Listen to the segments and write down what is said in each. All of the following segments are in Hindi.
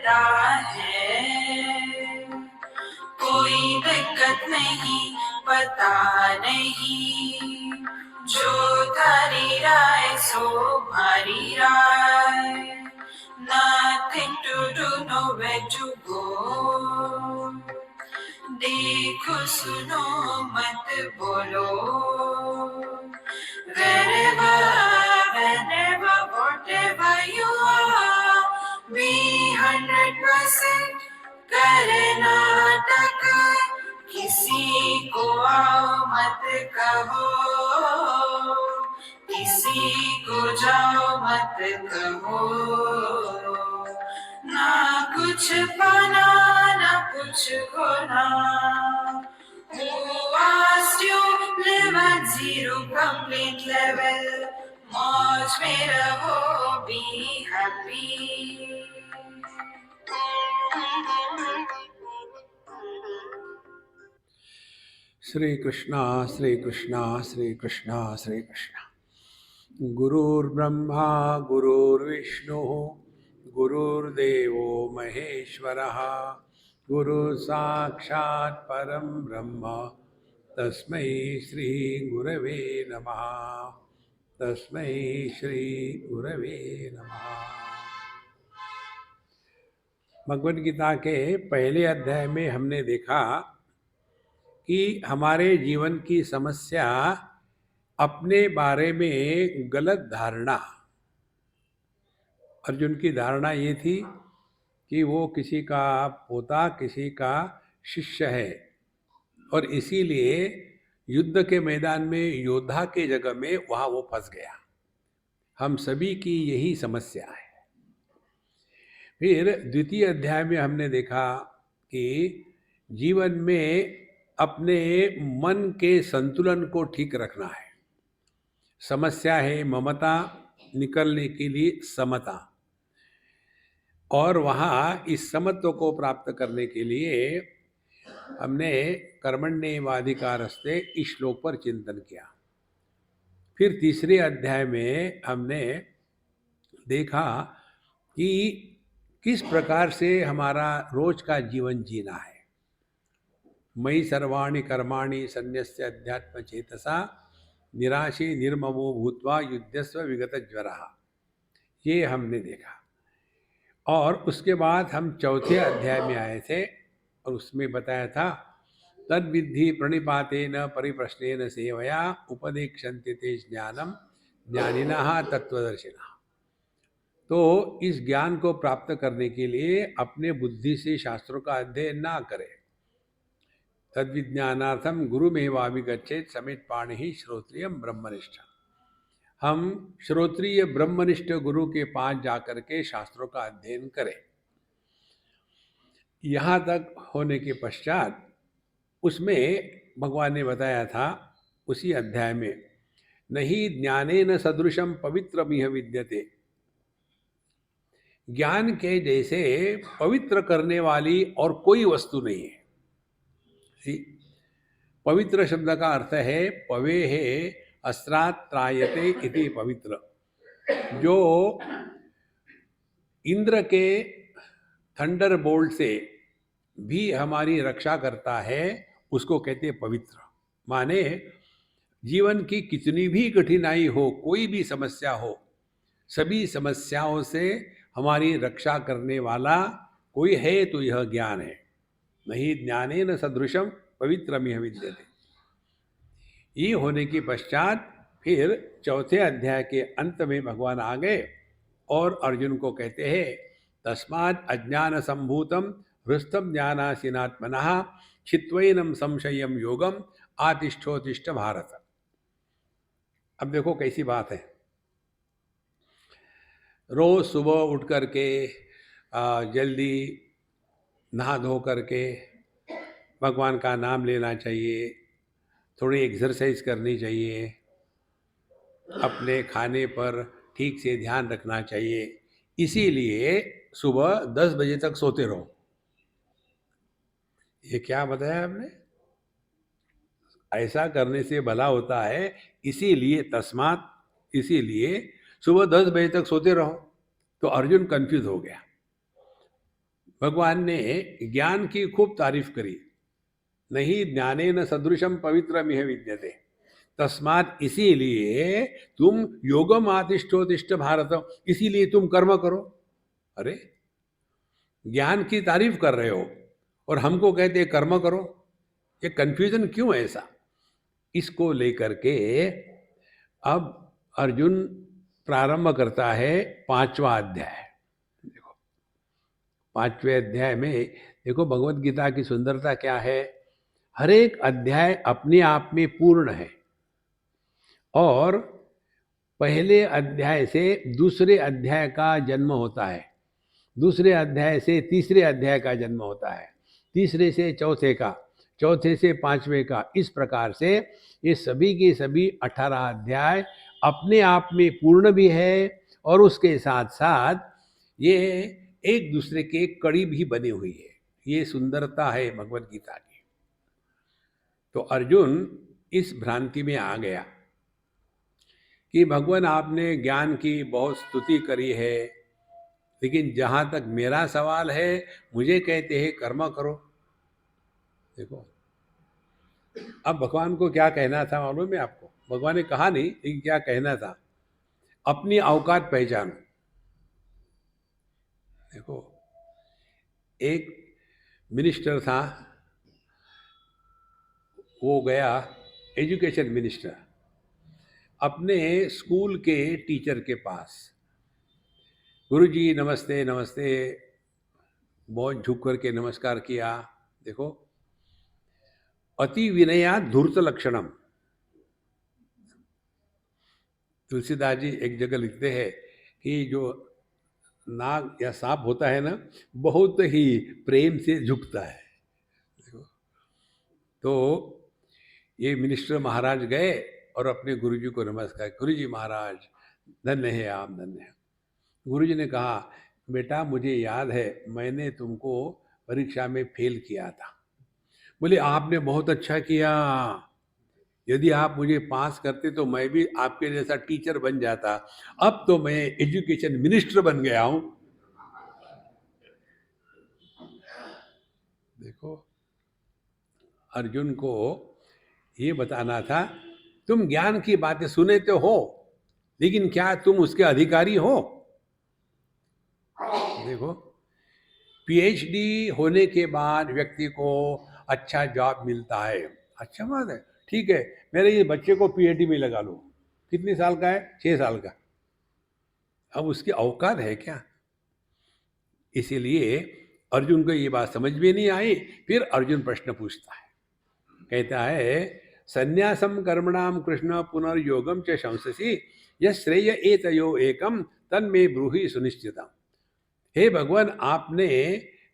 रहता है। कोई दिक्कत नहीं, पता नहीं, जो थारी राय सो भारी राय। Nothing to do, nowhere to go. देखो सुनो मत बोलो, wherever, whenever, whatever you are, be 100% Karnataka. किसी को आओ मत कहो, किसी को जाओ मत कहो। ना कुछ पाना ना कुछ खोना। Who asked you live at zero complete level? मौज में रहो, be happy. श्री कृष्णा श्री कृष्णा श्री कृष्णा श्री कृष्णा। गुरुर्ब्रह्मा गुरुर्विष्णु गुरुर्देवो महेश्वरः, गुरु साक्षात् परं ब्रह्म तस्मै श्री गुरवे नमः। तस्मै श्री गुरवे नमः। भगवद गीता के पहले अध्याय में हमने देखा कि हमारे जीवन की समस्या अपने बारे में गलत धारणा। अर्जुन की धारणा ये थी कि वो किसी का पोता, किसी का शिष्य है, और इसीलिए युद्ध के मैदान में योद्धा के जगह में वहाँ वो फंस गया। हम सभी की यही समस्या है। फिर द्वितीय अध्याय में हमने देखा कि जीवन में अपने मन के संतुलन को ठीक रखना है। समस्या है ममता, निकलने के लिए समता, और वहाँ इस समत्व को प्राप्त करने के लिए हमने कर्मण्येवाधिकारस्ते इस श्लोक पर चिंतन किया। फिर तीसरे अध्याय में हमने देखा कि किस प्रकार से हमारा रोज का जीवन जीना है। मयि सर्वाणि कर्माणि सन्न्यस्य अध्यात्म चेतसा, निराशी निर्ममो भूत्वा युद्धस्व विगत ज्वरः, ये हमने देखा। और उसके बाद हम चौथे अध्याय में आए थे और उसमें बताया था तद विद्धि प्रणिपातेन परिप्रश्नेन सेवया उपदेक्षन्ते ते ज्ञानम ज्ञानिनः तत्वदर्शिनः। तो इस ज्ञान को प्राप्त करने के लिए अपने बुद्धि से शास्त्रों का अध्ययन ना करें। तद विज्ञानार्थम गुरुमेवाभिगच्छेत् समेत पाणिहि श्रोत्रियम ब्रह्मनिष्ठ। हम श्रोत्रिय ब्रह्मनिष्ठ गुरु के पास जाकर के शास्त्रों का अध्ययन करें। यहाँ तक होने के पश्चात उसमें भगवान ने बताया था उसी अध्याय में, नहीं ज्ञानेन सदृशम पवित्रमिह विद्यते। ज्ञान के जैसे पवित्र करने वाली और कोई वस्तु नहीं है। पवित्र शब्द का अर्थ है पवे है अस्त्रात् त्रायते इति पवित्र। जो इंद्र के थंडर बोल्ट से भी हमारी रक्षा करता है उसको कहते हैं पवित्र। माने जीवन की कितनी भी कठिनाई हो, कोई भी समस्या हो, सभी समस्याओं से हमारी रक्षा करने वाला कोई है तो यह ज्ञान है। नहीं ज्ञानेन सदृशम पवित्रमिह विद्यते। ये होने के पश्चात फिर चौथे अध्याय के अंत में भगवान आ गए और अर्जुन को कहते हैं तस्मात् अज्ञान संभूतम हृष्टम ज्ञानासीनात्मनः छित्वैनम संशयम योगम आतिष्ठोतिष्ठ भारत। अब देखो कैसी बात है। रोज सुबह उठ करके जल्दी नहा धो करके भगवान का नाम लेना चाहिए, थोड़ी एक्सरसाइज करनी चाहिए, अपने खाने पर ठीक से ध्यान रखना चाहिए, इसीलिए सुबह 10 बजे तक सोते रहो। ये क्या बताया आपने? ऐसा करने से भला होता है, इसीलिए तस्मात, इसीलिए सुबह 10 बजे तक सोते रहो। तो अर्जुन कंफ्यूज हो गया। भगवान ने ज्ञान की खूब तारीफ करी। नहीं ज्ञानेन सदृशम पवित्रमिह विद्यते, तस्मात इसीलिए तुम योगम आतिष्ठोतिष्ठ भारत, इसीलिए तुम कर्म करो। अरे ज्ञान की तारीफ कर रहे हो और हमको कहते हैं कर्म करो, ये कंफ्यूजन क्यों है ऐसा? इसको लेकर के अब अर्जुन प्रारंभ करता है 5वां अध्याय। देखो 5वें अध्याय में देखो भगवत गीता की सुंदरता क्या है। हर एक अध्याय अपने आप में पूर्ण है और पहले अध्याय से दूसरे अध्याय का जन्म होता है, दूसरे अध्याय से तीसरे अध्याय का जन्म होता है, तीसरे से चौथे का, चौथे से 5वें का। इस प्रकार से ये सभी के सभी 18 अध्याय अपने आप में पूर्ण भी है और उसके साथ साथ ये एक दूसरे के कड़ी भी बनी हुई है। ये सुंदरता है भगवत गीता की। तो अर्जुन इस भ्रांति में आ गया कि भगवान आपने ज्ञान की बहुत स्तुति करी है, लेकिन जहाँ तक मेरा सवाल है मुझे कहते हैं कर्म करो। देखो अब भगवान को क्या कहना था मालूम है आपको? भगवान ने कहा नहीं, लेकिन क्या कहना था, अपनी औकात पहचानो। देखो एक मिनिस्टर था, वो गया एजुकेशन मिनिस्टर अपने स्कूल के टीचर के पास, गुरुजी नमस्ते नमस्ते, बहुत झुक करके नमस्कार किया। देखो अति विनया धूर्त लक्षणम, तुलसीदास जी एक जगह लिखते हैं कि जो नाग या सांप होता है ना, बहुत ही प्रेम से झुकता है। देखो तो ये मिनिस्टर महाराज गए और अपने गुरुजी को नमस्कार, गुरुजी महाराज धन्य है आप, धन्य है। गुरुजी ने कहा बेटा मुझे याद है मैंने तुमको परीक्षा में फेल किया था। बोले आपने बहुत अच्छा किया, यदि आप मुझे पास करते तो मैं भी आपके जैसा टीचर बन जाता, अब तो मैं एजुकेशन मिनिस्टर बन गया हूं। देखो अर्जुन को ये बताना था तुम ज्ञान की बातें सुने तो हो, लेकिन क्या तुम उसके अधिकारी हो? देखो पीएचडी होने के बाद व्यक्ति को अच्छा जॉब मिलता है, अच्छा बात है, ठीक है, मेरे ये बच्चे को पीएचडी में लगा लो। कितने साल का है? 6 साल का। अब उसकी औकात है क्या? इसीलिए अर्जुन को ये बात समझ में नहीं आई। फिर अर्जुन प्रश्न पूछता है, कहता है संन्यासम कर्मणाम कृष्ण पुनर्योगम च शंससी यश्रेय एतयो एकम तन्मे ब्रूहि सुनिश्चितम। हे भगवान आपने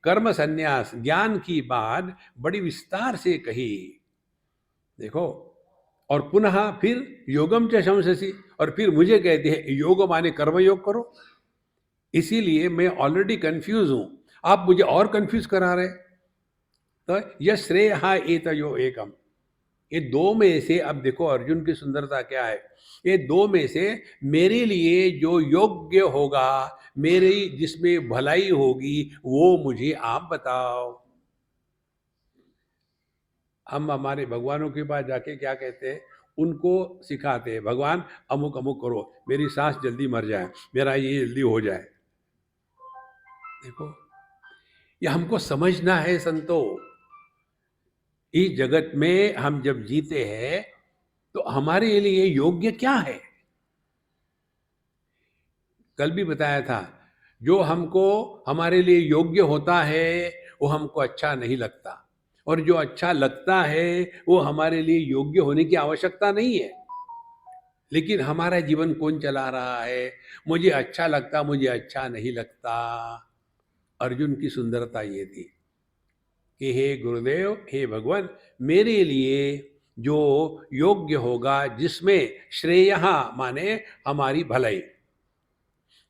कर्म संन्यास ज्ञान की बात बड़ी विस्तार से कही। देखो और पुनः फिर योगम च शंससी, और फिर मुझे कहते हैं योग माने कर्मयोग करो। इसीलिए मैं ऑलरेडी कंफ्यूज हूं, आप मुझे और कंफ्यूज करा रहे। तो यह श्रेय एतयो एकम, ये दो में से, अब देखो अर्जुन की सुंदरता क्या है, ये दो में से मेरे लिए जो योग्य होगा, मेरी जिसमें भलाई होगी, वो मुझे आप बताओ। हम हमारे भगवानों के पास जाके क्या कहते हैं, उनको सिखाते हैं भगवान अमुक अमुक करो, मेरी सांस जल्दी मर जाए, मेरा ये जल्दी हो जाए। देखो ये हमको समझना है संतो, इस जगत में हम जब जीते हैं तो हमारे लिए योग्य क्या है? कल भी बताया था, जो हमको हमारे लिए योग्य होता है वो हमको अच्छा नहीं लगता, और जो अच्छा लगता है वो हमारे लिए योग्य होने की आवश्यकता नहीं है। लेकिन हमारा जीवन कौन चला रहा है, मुझे अच्छा लगता, मुझे अच्छा नहीं लगता। अर्जुन की सुंदरता ये थी कि हे गुरुदेव, हे भगवान, मेरे लिए जो योग्य होगा, जिसमें श्रेय माने हमारी भलाई,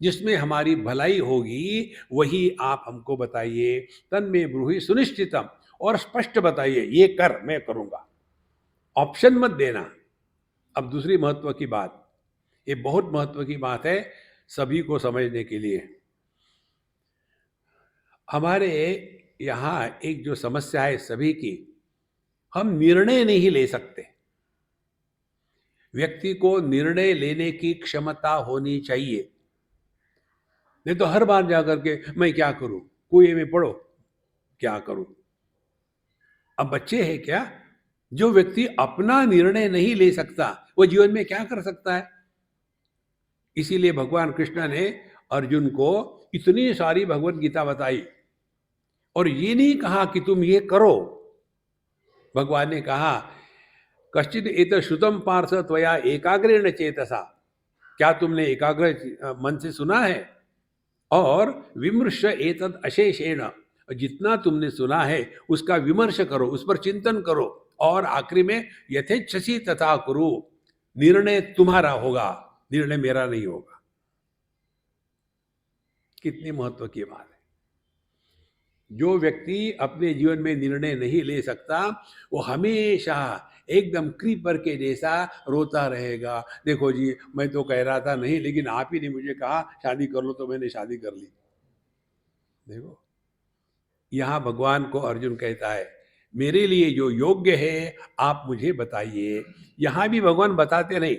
जिसमें हमारी भलाई होगी वही आप हमको बताइए। तन में ब्रूहि सुनिश्चितम, और स्पष्ट बताइए ये कर, मैं करूंगा, ऑप्शन मत देना। अब दूसरी महत्व की बात, ये बहुत महत्व की बात है सभी को समझने के लिए। हमारे यहाँ एक जो समस्या है सभी की, हम निर्णय नहीं ले सकते। व्यक्ति को निर्णय लेने की क्षमता होनी चाहिए। नहीं तो हर बार जाकर के मैं क्या करूं, कुएं में पड़ो, क्या करूं। अब बच्चे हैं क्या? जो व्यक्ति अपना निर्णय नहीं ले सकता वो जीवन में क्या कर सकता है? इसीलिए भगवान कृष्ण ने अर्जुन को इतनी सारी भगवत गीता बताई और ये नहीं कहा कि तुम ये करो। भगवान ने कहा कश्चित एत श्रुतम पार्थ त्वया एकाग्रेण चेतसा, क्या तुमने एकाग्र मन से सुना है? और विमर्श एतद अशेषेण, जितना तुमने सुना है उसका विमर्श करो, उस पर चिंतन करो और आखिरी में यथेच्छसि तथा कुरु, निर्णय तुम्हारा होगा, निर्णय मेरा नहीं होगा। कितनी महत्व की बात है। जो व्यक्ति अपने जीवन में निर्णय नहीं ले सकता वो हमेशा एकदम क्रीपर के जैसा रोता रहेगा। देखो जी मैं तो कह रहा था नहीं, लेकिन आप ही ने मुझे कहा शादी कर लो तो मैंने शादी कर ली। देखो यहाँ भगवान को अर्जुन कहता है मेरे लिए जो योग्य है आप मुझे बताइए। यहाँ भी भगवान बताते नहीं,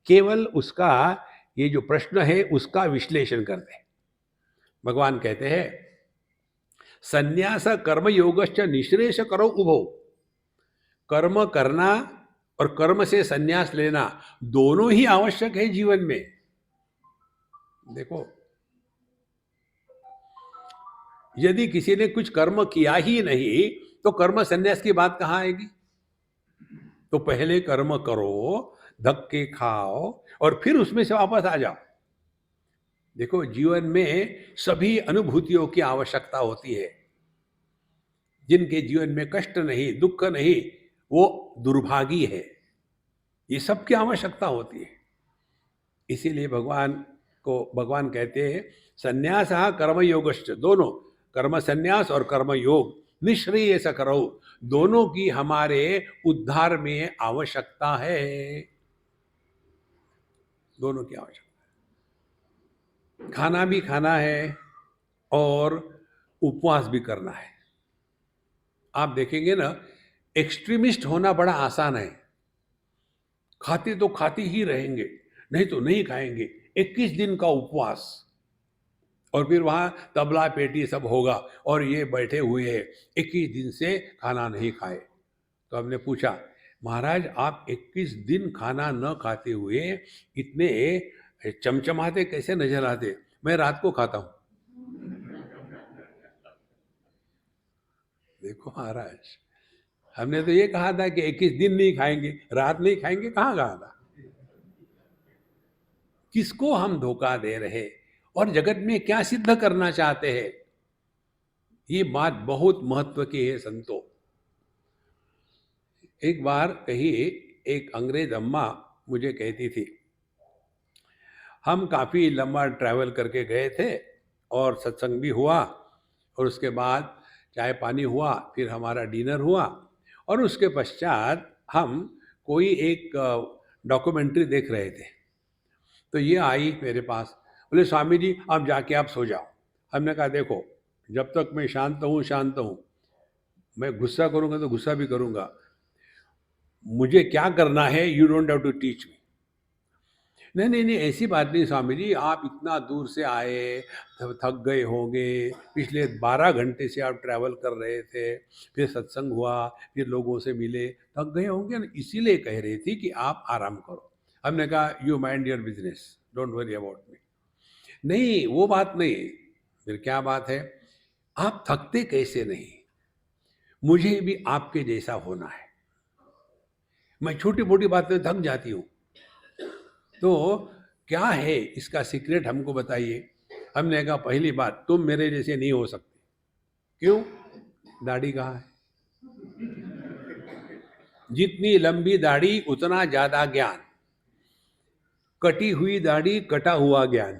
केवल उसका ये जो प्रश्न है उसका विश्लेषण करते हैं। भगवान कहते हैं संन्यास कर्म योगश्च निःश्रेष करो उभो, कर्म करना और कर्म से संन्यास लेना दोनों ही आवश्यक है जीवन में। देखो यदि किसी ने कुछ कर्म किया ही नहीं तो कर्म संन्यास की बात कहाँ आएगी? तो पहले कर्म करो, धक्के खाओ और फिर उसमें से वापस आ जाओ। देखो जीवन में सभी अनुभूतियों की आवश्यकता होती है। जिनके जीवन में कष्ट नहीं, दुख नहीं, वो दुर्भागी है। ये सब की आवश्यकता होती है। इसीलिए भगवान कहते हैं संन्यास कर्मयोगश्च, दोनों कर्म संन्यास और कर्म योग निःश्रेयस करो, दोनों की हमारे उद्धार में आवश्यकता है। दोनों की आवश्यकता है। खाना भी खाना है और उपवास भी करना है। आप देखेंगे ना, एक्सट्रीमिस्ट होना बड़ा आसान है। खाते तो खाते ही रहेंगे, नहीं तो नहीं खाएंगे। 21 दिन का उपवास और फिर वहाँ तबला पेटी सब होगा और ये बैठे हुए हैं 21 दिन से खाना नहीं खाए। तो हमने पूछा महाराज आप 21 दिन खाना न खाते हुए इतने चमचमाते कैसे नजर आते? मैं रात को खाता हूँ। देखो महाराज हमने तो ये कहा था कि 21 दिन नहीं खाएंगे, रात नहीं खाएंगे, कहाँ कहा था? किसको हम धोखा दे रहे और जगत में क्या सिद्ध करना चाहते हैं? ये बात बहुत महत्व की है संतो। एक बार कहीं एक अंग्रेज अम्मा मुझे कहती थी, हम काफ़ी लंबा ट्रैवल करके गए थे और सत्संग भी हुआ और उसके बाद चाय पानी हुआ, फिर हमारा डिनर हुआ और उसके पश्चात हम कोई एक डॉक्यूमेंट्री देख रहे थे। तो ये आई मेरे पास, बोले स्वामी जी आप जाके आप सो जाओ। हमने कहा देखो जब तक मैं शांत हूँ, मैं गुस्सा करूँगा तो गुस्सा भी करूँगा, मुझे क्या करना है you don't have to teach me. नहीं नहीं नहीं ऐसी बात नहीं स्वामी जी, आप इतना दूर से आए, थक गए होंगे, पिछले 12 घंटे से आप ट्रैवल कर रहे थे, फिर सत्संग हुआ, फिर लोगों से मिले, थक गए होंगे ना, इसीलिए कह रही थी कि आप आराम करो। हमने कहा you mind your business, don't worry about me. नहीं वो बात नहीं, फिर क्या बात है? आप थकते कैसे नहीं? मुझे भी आपके जैसा होना है। मैं छोटी मोटी बातें थक जाती हूँ, तो क्या है इसका सीक्रेट हमको बताइए। हमने कहा पहली बात तुम मेरे जैसे नहीं हो सकते। क्यों? दाढ़ी कहाँ है? जितनी लंबी दाढ़ी उतना ज्यादा ज्ञान, कटी हुई दाढ़ी कटा हुआ ज्ञान।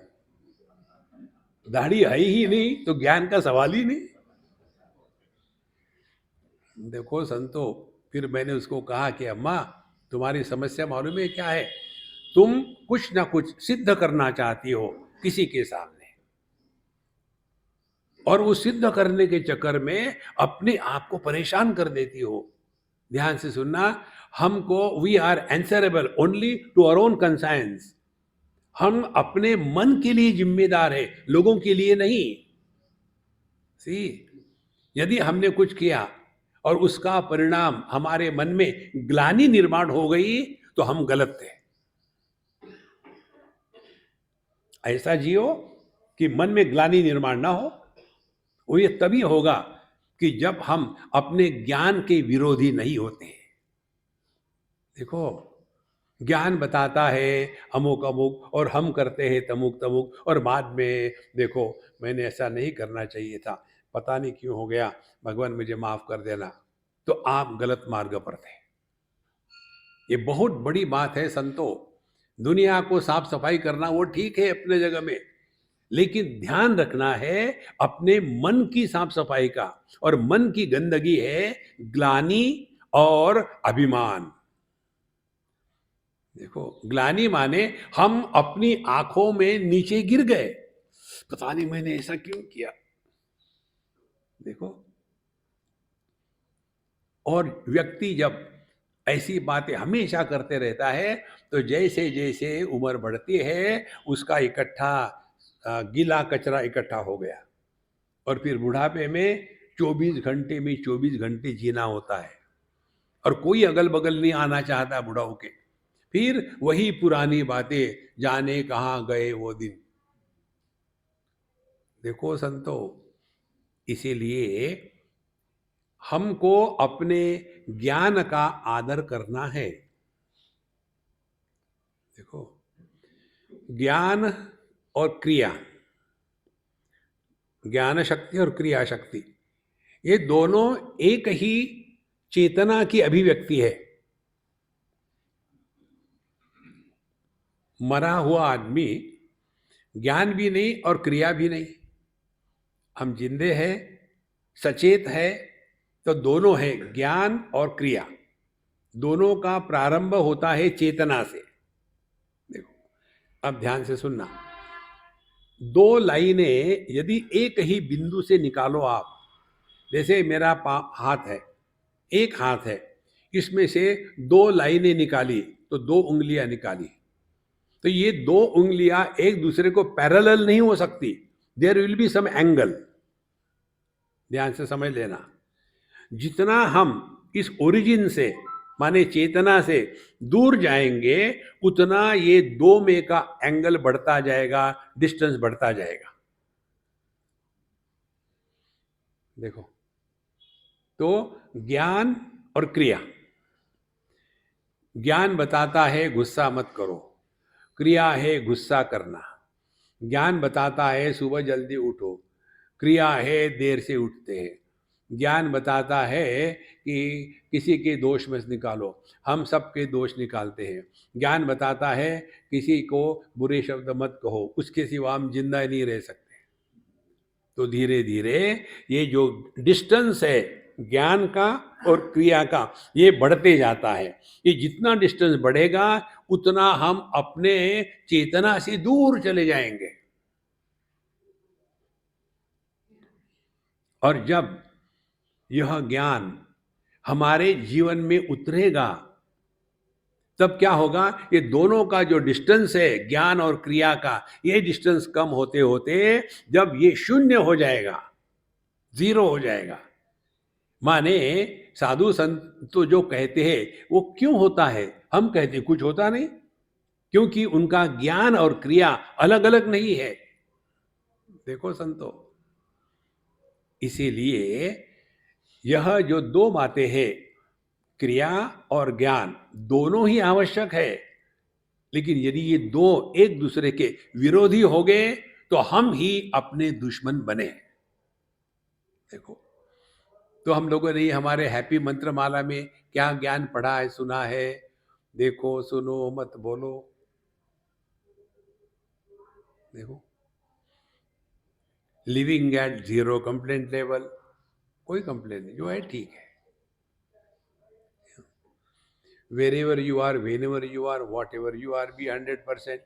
दाढ़ी है ही नहीं तो ज्ञान का सवाल ही नहीं। देखो संतो, फिर मैंने उसको कहा कि अम्मा तुम्हारी समस्या मालूम है क्या है? तुम कुछ ना कुछ सिद्ध करना चाहती हो किसी के सामने। और वो सिद्ध करने के चक्कर में अपने आप को परेशान कर देती हो। ध्यान से सुनना, हमको we are answerable only to our own conscience. हम अपने मन के लिए जिम्मेदार है, लोगों के लिए नहीं। सी, यदि हमने कुछ किया और उसका परिणाम हमारे मन में ग्लानि निर्माण हो गई तो हम गलत थे। ऐसा जियो कि मन में ग्लानि निर्माण ना हो। वो ये तभी होगा कि जब हम अपने ज्ञान के विरोधी नहीं होते। देखो, ज्ञान बताता है अमुक अमुक और हम करते हैं तमुक तमुक, और बाद में देखो मैंने ऐसा नहीं करना चाहिए था, पता नहीं क्यों हो गया, भगवान मुझे माफ कर देना। तो आप गलत मार्ग पर थे। ये बहुत बड़ी बात है संतो। दुनिया को साफ सफाई करना वो ठीक है अपने जगह में, लेकिन ध्यान रखना है अपने मन की साफ सफाई का। और मन की गंदगी है ग्लानि और अभिमान। देखो, ग्लानि माने हम अपनी आंखों में नीचे गिर गए, पता नहीं मैंने ऐसा क्यों किया। देखो, और व्यक्ति जब ऐसी बातें हमेशा करते रहता है तो जैसे जैसे उम्र बढ़ती है उसका इकट्ठा गीला कचरा इकट्ठा हो गया, और फिर बुढ़ापे में 24 घंटे में 24 घंटे जीना होता है, और कोई अगल बगल नहीं आना चाहता बुढ़ाओं के। फिर वही पुरानी बातें, जाने कहाँ गए वो दिन। देखो संतो, इसीलिए हमको अपने ज्ञान का आदर करना है। देखो, ज्ञान और क्रिया, ज्ञान शक्ति और क्रिया शक्ति, ये दोनों एक ही चेतना की अभिव्यक्ति है। मरा हुआ आदमी ज्ञान भी नहीं और क्रिया भी नहीं। हम जिंदे हैं, सचेत है, तो दोनों है, ज्ञान और क्रिया। दोनों का प्रारंभ होता है चेतना से। देखो, अब ध्यान से सुनना, दो लाइनें यदि एक ही बिंदु से निकालो आप, जैसे मेरा हाथ है, एक हाथ है, इसमें से दो लाइनें निकाली तो दो उंगलियां निकाली, तो ये दो उंगलियां एक दूसरे को पैरेलल नहीं हो सकती। There will be some angle. ध्यान से समझ लेना, जितना हम इस ओरिजिन से माने चेतना से दूर जाएंगे उतना ये दो में का एंगल बढ़ता जाएगा, डिस्टेंस बढ़ता जाएगा। देखो, तो ज्ञान और क्रिया, ज्ञान बताता है गुस्सा मत करो, क्रिया है गुस्सा करना। ज्ञान बताता है सुबह जल्दी उठो, क्रिया है देर से उठते हैं। ज्ञान बताता है कि किसी के दोष में निकालो, हम सबके दोष निकालते हैं। ज्ञान बताता है किसी को बुरे शब्द मत कहो, उसके सिवा हम जिंदा नहीं रह सकते। तो धीरे धीरे ये जो डिस्टेंस है ज्ञान का और क्रिया का, ये बढ़ते जाता है। ये जितना डिस्टेंस बढ़ेगा उतना हम अपने चेतना से दूर चले जाएंगे। और जब यह ज्ञान हमारे जीवन में उतरेगा तब क्या होगा, ये दोनों का जो डिस्टेंस है ज्ञान और क्रिया का, ये डिस्टेंस कम होते होते जब ये शून्य हो जाएगा, जीरो हो जाएगा। माने साधु संत तो जो कहते हैं वो क्यों होता है, हम कहते हैं कुछ होता नहीं, क्योंकि उनका ज्ञान और क्रिया अलग अलग नहीं है। देखो संतो, इसीलिए यह जो दो बातें हैं, क्रिया और ज्ञान, दोनों ही आवश्यक है। लेकिन यदि ये दो एक दूसरे के विरोधी हो गए तो हम ही अपने दुश्मन बने। देखो, तो हम लोगों ने हमारे हैप्पी मंत्र माला में क्या ज्ञान पढ़ा है, सुना है? देखो, सुनो, मत बोलो। देखो, living at zero complaint level, कोई कंप्लेंट नहीं, जो है ठीक है। Wherever you are, whenever you are, whatever you are, be 100%।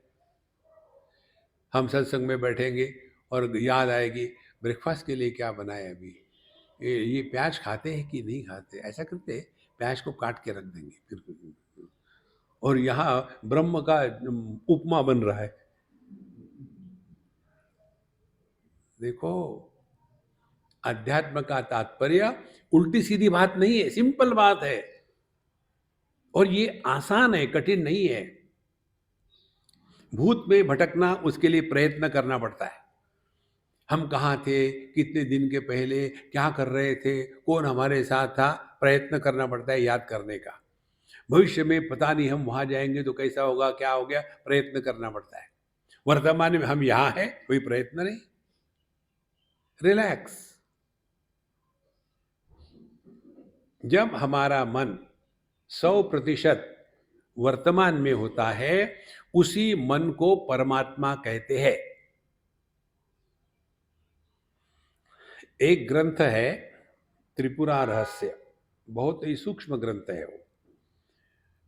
हम सत्संग में बैठेंगे और याद आएगी, ब्रेकफास्ट के लिए क्या बनाए अभी, ये प्याज खाते हैं कि नहीं खाते, ऐसा करते हैं, प्याज को काट के रख देंगे फिर। और यहाँ ब्रह्म का उपमा बन रहा है। देखो, अध्यात्म का तात्पर्य उल्टी सीधी बात नहीं है, सिंपल बात है। और ये आसान है, कठिन नहीं है। भूत में भटकना, उसके लिए प्रयत्न करना पड़ता है। हम कहाँ थे, कितने दिन के पहले क्या कर रहे थे, कौन हमारे साथ था, प्रयत्न करना पड़ता है याद करने का। भविष्य में पता नहीं हम वहां जाएंगे तो कैसा होगा, क्या हो गया, प्रयत्न करना पड़ता है। वर्तमान में हम यहाँ हैं, कोई प्रयत्न नहीं, रिलैक्स। जब हमारा मन 100% वर्तमान में होता है, उसी मन को परमात्मा कहते हैं। एक ग्रंथ है त्रिपुरा रहस्य, बहुत ही सूक्ष्म ग्रंथ है वो।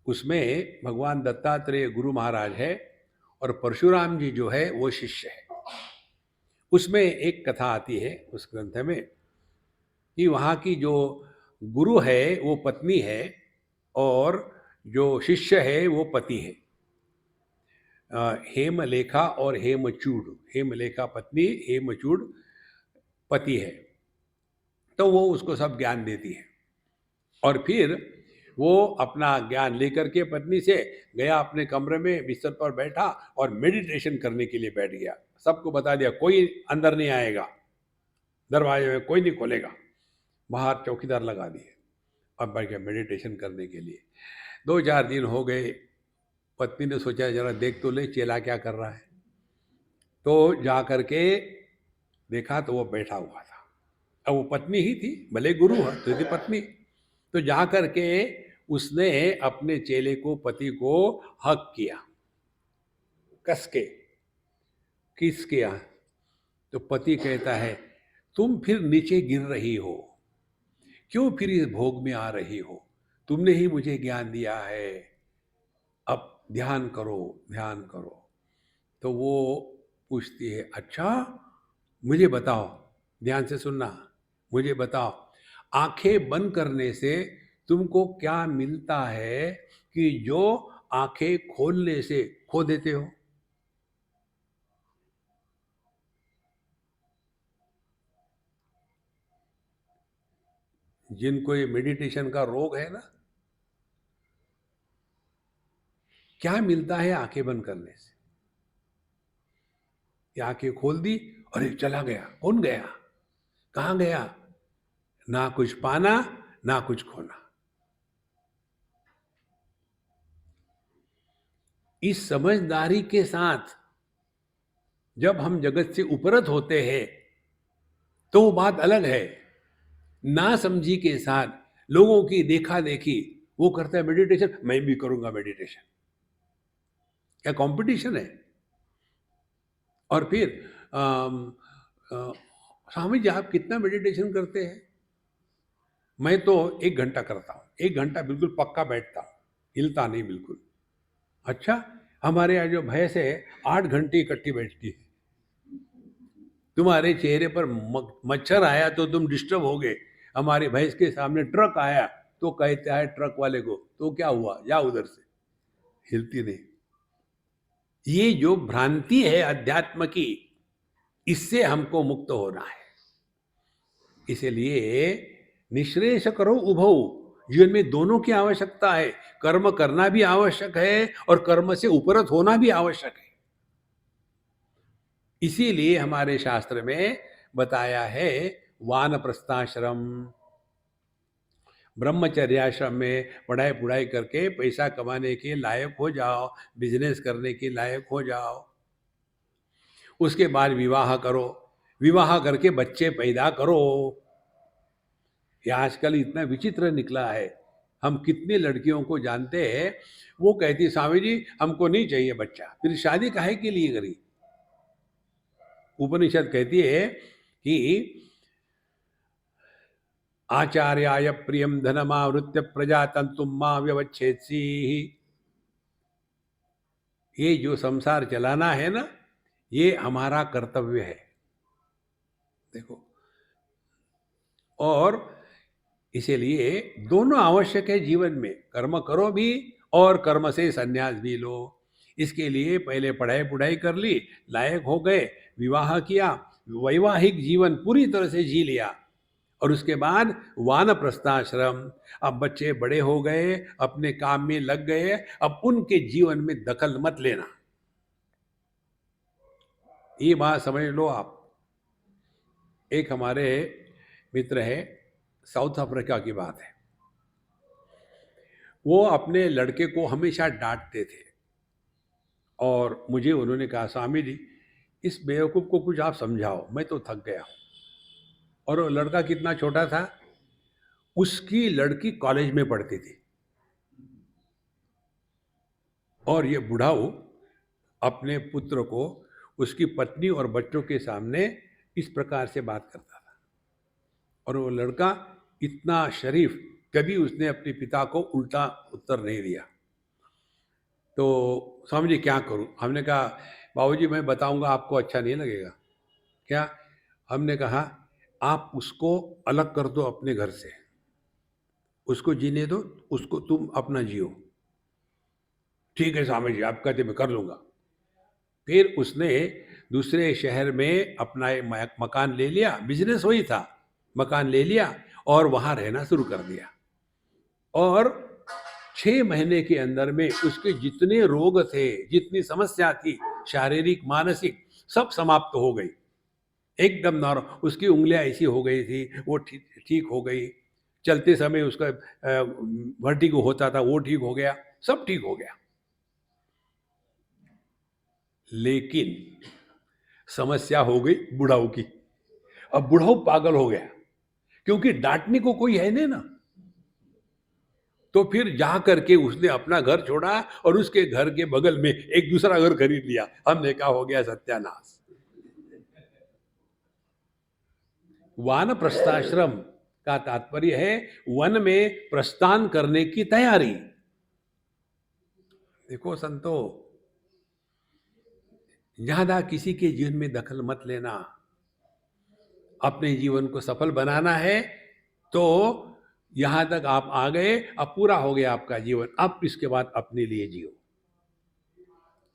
उसमें भगवान दत्तात्रेय गुरु महाराज है और परशुराम जी जो है वो शिष्य है। उसमें एक कथा आती है उस ग्रंथ में कि वहाँ की जो गुरु है वो पत्नी है और जो शिष्य है वो पति है। हेमलेखा और हेमचूड, हेमलेखा पत्नी, हेमचूड पति है। तो वो उसको सब ज्ञान देती है और फिर वो अपना ज्ञान लेकर के पत्नी से गया अपने कमरे में, बिस्तर पर बैठा और मेडिटेशन करने के लिए बैठ गया। सबको बता दिया कोई अंदर नहीं आएगा, दरवाजे में कोई नहीं खोलेगा, बाहर चौकीदार लगा दिए। अब बैठ गया मेडिटेशन करने के लिए। 2-4 दिन हो गए, पत्नी ने सोचा जरा देख तो ले चेला क्या कर रहा है। तो जा करके देखा तो वो बैठा हुआ था। अब वो पत्नी ही थी, भले गुरु है तो थी पत्नी। तो जा करके उसने अपने चेले को, पति को हक किया, कस के। किस किया? तो पति कहता है तुम फिर नीचे गिर रही हो, क्यों फिर इस भोग में आ रही हो, तुमने ही मुझे ज्ञान दिया है, अब ध्यान करो, ध्यान करो। तो वो पूछती है अच्छा मुझे बताओ, ध्यान से सुनना, मुझे बताओ आंखें बंद करने से तुमको क्या मिलता है कि जो आंखें खोलने से खो देते हो? जिनको ये मेडिटेशन का रोग है ना, क्या मिलता है आंखें बंद करने से? ये आंखें खोल दी, अरे चला गया, कौन गया, कहाँ गया? ना कुछ पाना ना कुछ खोना। इस समझदारी के साथ जब हम जगत से उपरत होते हैं तो वो बात अलग है। ना समझी के साथ लोगों की देखा देखी, वो करता है मेडिटेशन, मैं भी करूंगा मेडिटेशन, क्या कंपटीशन है? और फिर अम, अ, स्वामी जी आप कितना मेडिटेशन करते हैं? मैं तो 1 घंटा करता हूँ, 1 घंटा बिल्कुल पक्का बैठता हूँ, हिलता नहीं बिल्कुल। अच्छा, हमारे यहाँ जो भैंस है 8 घंटे इकट्ठी बैठती है। तुम्हारे चेहरे पर मच्छर आया तो तुम डिस्टर्ब हो गए, हमारी भैंस के सामने ट्रक आया तो कहता है ट्रक वाले को तो क्या हुआ, जा उधर से, हिलती नहीं। ये जो भ्रांति है अध्यात्म की, इससे हमको मुक्त होना है। इसलिए निश्रेष करो उभौ, जीवन में दोनों की आवश्यकता है, कर्म करना भी आवश्यक है और कर्म से उपरत होना भी आवश्यक है। इसीलिए हमारे शास्त्र में बताया है वानप्रस्थाश्रम, ब्रह्मचर्याश्रम में पढ़ाई पुढ़ाई करके पैसा कमाने के लायक हो जाओ, बिजनेस करने के लायक हो जाओ, उसके बाद विवाह करो, विवाह करके बच्चे पैदा करो। ये आजकल इतना विचित्र निकला है, हम कितनी लड़कियों को जानते हैं, वो कहती स्वामी जी हमको नहीं चाहिए बच्चा, फिर शादी काहे के लिए करी? उपनिषद कहती है कि आचार्याय प्रियम धनमावृत्य प्रजातंतुम मां व्यवच्छेदसी। ये जो संसार चलाना है ना, ये हमारा कर्तव्य है। देखो, और इसीलिए दोनों आवश्यक है जीवन में, कर्म करो भी और कर्म से संन्यास भी लो। इसके लिए पहले पढ़ाई पुढ़ाई कर ली, लायक हो गए, विवाह किया, वैवाहिक जीवन पूरी तरह से जी लिया, और उसके बाद वानप्रस्थाश्रम। अब बच्चे बड़े हो गए, अपने काम में लग गए, अब उनके जीवन में दखल मत लेना। ये बात समझ लो आप। एक हमारे मित्र है, साउथ अफ्रीका की बात है, वो अपने लड़के को हमेशा डांटते थे, और मुझे उन्होंने कहा, स्वामी जी इस बेवकूफ़ को कुछ आप समझाओ, मैं तो थक गया हूँ। और वो लड़का कितना छोटा था, उसकी लड़की कॉलेज में पढ़ती थी, और ये बुढ़ाऊ अपने पुत्र को उसकी पत्नी और बच्चों के सामने इस प्रकार से बात करता था। और वो लड़का इतना शरीफ, कभी उसने अपने पिता को उल्टा उत्तर नहीं दिया। तो स्वामी जी क्या करूं? हमने कहा, बाबूजी मैं बताऊंगा, आपको अच्छा नहीं लगेगा। क्या? हमने कहा, आप उसको अलग कर दो अपने घर से, उसको जीने दो, उसको तुम अपना जियो। ठीक है स्वामी जी, आप कहते मैं कर लूँगा। फिर उसने दूसरे शहर में अपना एक मकान ले लिया, बिजनेस वही था, मकान ले लिया और वहाँ रहना शुरू कर दिया। और 6 महीने के अंदर में उसके जितने रोग थे, जितनी समस्या थी, शारीरिक मानसिक, सब समाप्त हो गई। एकदम नॉर्मल, उसकी उंगलियां ऐसी हो गई थी, वो ठीक हो गई। चलते समय उसका वर्टिगो होता था, वो ठीक हो गया, सब ठीक हो गया। लेकिन समस्या हो गई बुढ़ाऊ की। अब बुढ़ाऊ पागल हो गया, क्योंकि डांटने को कोई है नहीं ना। तो फिर जा करके उसने अपना घर छोड़ा और उसके घर के बगल में एक दूसरा घर खरीद लिया। हमने कहा हो गया सत्यानाश। वानप्रस्थाश्रम का तात्पर्य है वन में प्रस्थान करने की तैयारी। देखो संतो, ज्यादा किसी के जीवन में दखल मत लेना। अपने जीवन को सफल बनाना है तो यहां तक आप आ गए, अब पूरा हो गया आपका जीवन, अब इसके बाद अपने लिए जियो।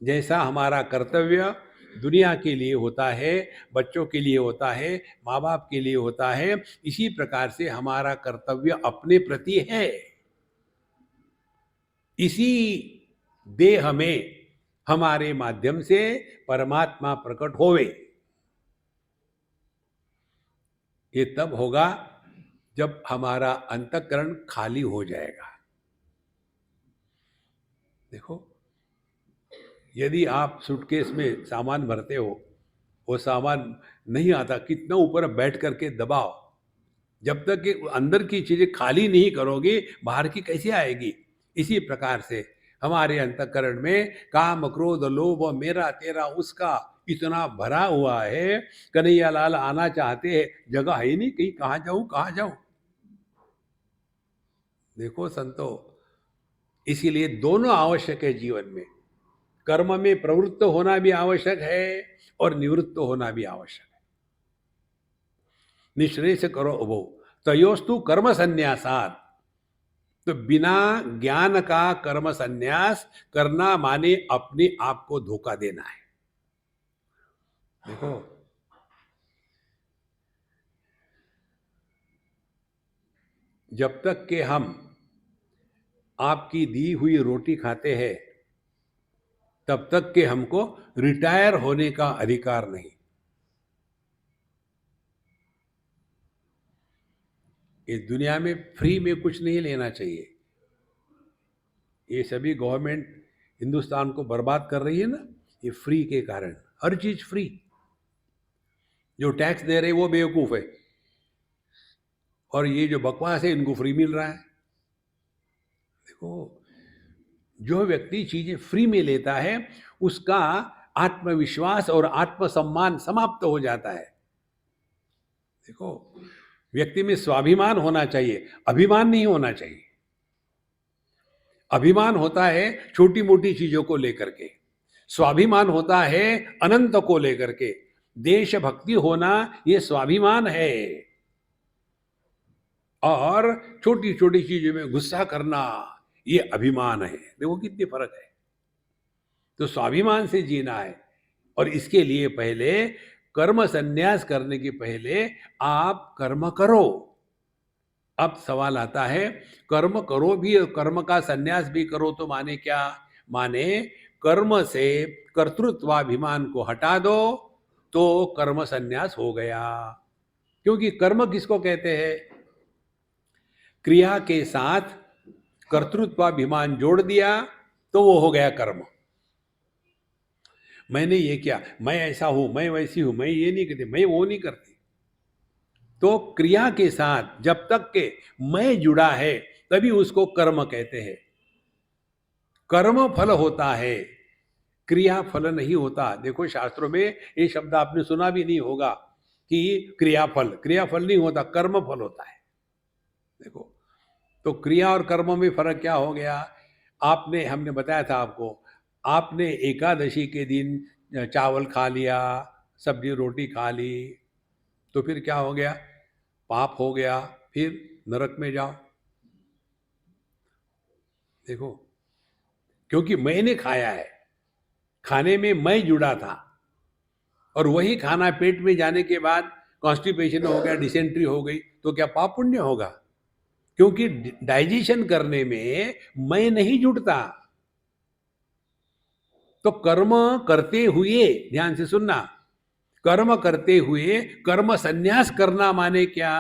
जैसा हमारा कर्तव्य दुनिया के लिए होता है, बच्चों के लिए होता है, माँ बाप के लिए होता है, इसी प्रकार से हमारा कर्तव्य अपने प्रति है। इसी देह में हमारे माध्यम से परमात्मा प्रकट होवे। ये तब होगा जब हमारा अंतःकरण खाली हो जाएगा। देखो, यदि आप सूटकेस में सामान भरते हो, वो सामान नहीं आता, कितना ऊपर बैठ करके दबाओ, जब तक कि अंदर की चीजें खाली नहीं करोगे, बाहर की कैसे आएगी? इसी प्रकार से हमारे अंतःकरण में काम क्रोध लोभ मेरा तेरा उसका इतना भरा हुआ है। कन्हैया लाल आना चाहते हैं, जगह है नहीं, कहीं कहाँ जाऊं कहाँ जाऊं। देखो संतो, इसीलिए दोनों आवश्यक है जीवन में। कर्म में प्रवृत्त होना भी आवश्यक है और निवृत्त होना भी आवश्यक है। निश्रेष करो उभो तयोस्तु कर्म संन्यासात। तो बिना ज्ञान का कर्म संन्यास करना माने अपने आप को धोखा देना है। देखो, जब तक कि हम आपकी दी हुई रोटी खाते हैं, तब तक कि हमको रिटायर होने का अधिकार नहीं। इस दुनिया में फ्री में कुछ नहीं लेना चाहिए। ये सभी गवर्नमेंट हिंदुस्तान को बर्बाद कर रही है ना, ये फ्री के कारण। हर चीज फ्री। जो टैक्स दे रहे वो बेवकूफ है, और ये जो बकवास है इनको फ्री मिल रहा है। देखो, जो व्यक्ति चीजें फ्री में लेता है उसका आत्मविश्वास और आत्मसम्मान समाप्त हो जाता है। देखो, व्यक्ति में स्वाभिमान होना चाहिए, अभिमान नहीं होना चाहिए। अभिमान होता है छोटी मोटी चीजों को लेकर के, स्वाभिमान होता है अनंत को लेकर के। देशभक्ति होना ये स्वाभिमान है, और छोटी छोटी चीजों में गुस्सा करना ये अभिमान है। देखो कितनी फर्क है। तो स्वाभिमान से जीना है, और इसके लिए पहले कर्म संन्यास करने के पहले आप कर्म करो। अब सवाल आता है, कर्म करो भी और कर्म का संन्यास भी करो तो माने क्या? माने कर्म से कर्तृत्वाभिमान को हटा दो तो कर्म संन्यास हो गया। क्योंकि कर्म किसको कहते हैं? क्रिया के साथ कर्तृत्वाभिमान जोड़ दिया तो वो हो गया कर्म। मैंने ये किया, मैं ऐसा हूं, मैं वैसी हूं, मैं ये नहीं करती, मैं वो नहीं करती। तो क्रिया के साथ जब तक के मैं जुड़ा है तभी उसको कर्म कहते हैं। कर्म फल होता है, क्रिया फल नहीं होता। देखो शास्त्रों में ये शब्द आपने सुना भी नहीं होगा कि क्रियाफल नहीं होता, कर्म फल होता है। देखो, तो क्रिया और कर्म में फर्क क्या हो गया? हमने बताया था आपको, आपने एकादशी के दिन चावल खा लिया, सब्जी रोटी खा ली, तो फिर क्या हो गया? पाप हो गया, फिर नरक में जाओ। देखो, क्योंकि मैंने खाया है, खाने में मैं जुड़ा था, और वही खाना पेट में जाने के बाद कॉन्स्टिपेशन हो गया, डिसेंट्री हो गई, तो क्या पाप पुण्य होगा? क्योंकि डाइजेशन करने में मैं नहीं जुड़ता। तो कर्म करते हुए, ध्यान से सुनना, कर्म करते हुए कर्म संन्यास करना माने क्या?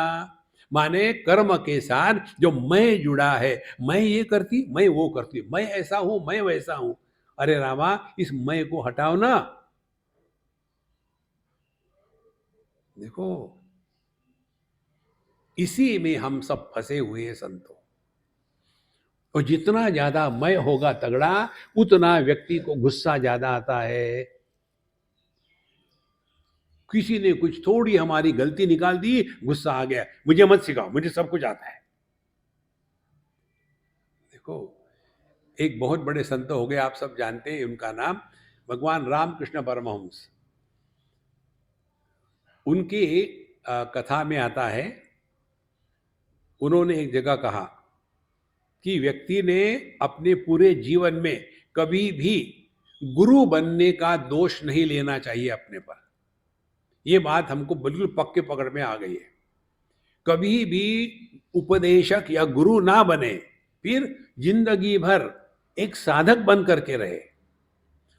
माने कर्म के साथ जो मैं जुड़ा है, मैं ये करती, मैं वो करती, मैं ऐसा हूं, मैं वैसा हूं। अरे रामा, इस मैं को हटाओ ना। देखो, इसी में हम सब फंसे हुए हैं संतों। और जितना ज्यादा मैं होगा तगड़ा, उतना व्यक्ति को गुस्सा ज्यादा आता है। किसी ने कुछ थोड़ी हमारी गलती निकाल दी, गुस्सा आ गया, मुझे मत सिखाओ, मुझे सब कुछ आता है। देखो, एक बहुत बड़े संत हो गए, आप सब जानते हैं उनका नाम, भगवान रामकृष्ण परमहंस। उनकी कथा में आता है, उन्होंने एक जगह कहा कि व्यक्ति ने अपने पूरे जीवन में कभी भी गुरु बनने का दोष नहीं लेना चाहिए अपने पर। ये बात हमको बिल्कुल पक्के पकड़ में आ गई है। कभी भी उपदेशक या गुरु ना बने, फिर जिंदगी भर एक साधक बन करके रहे।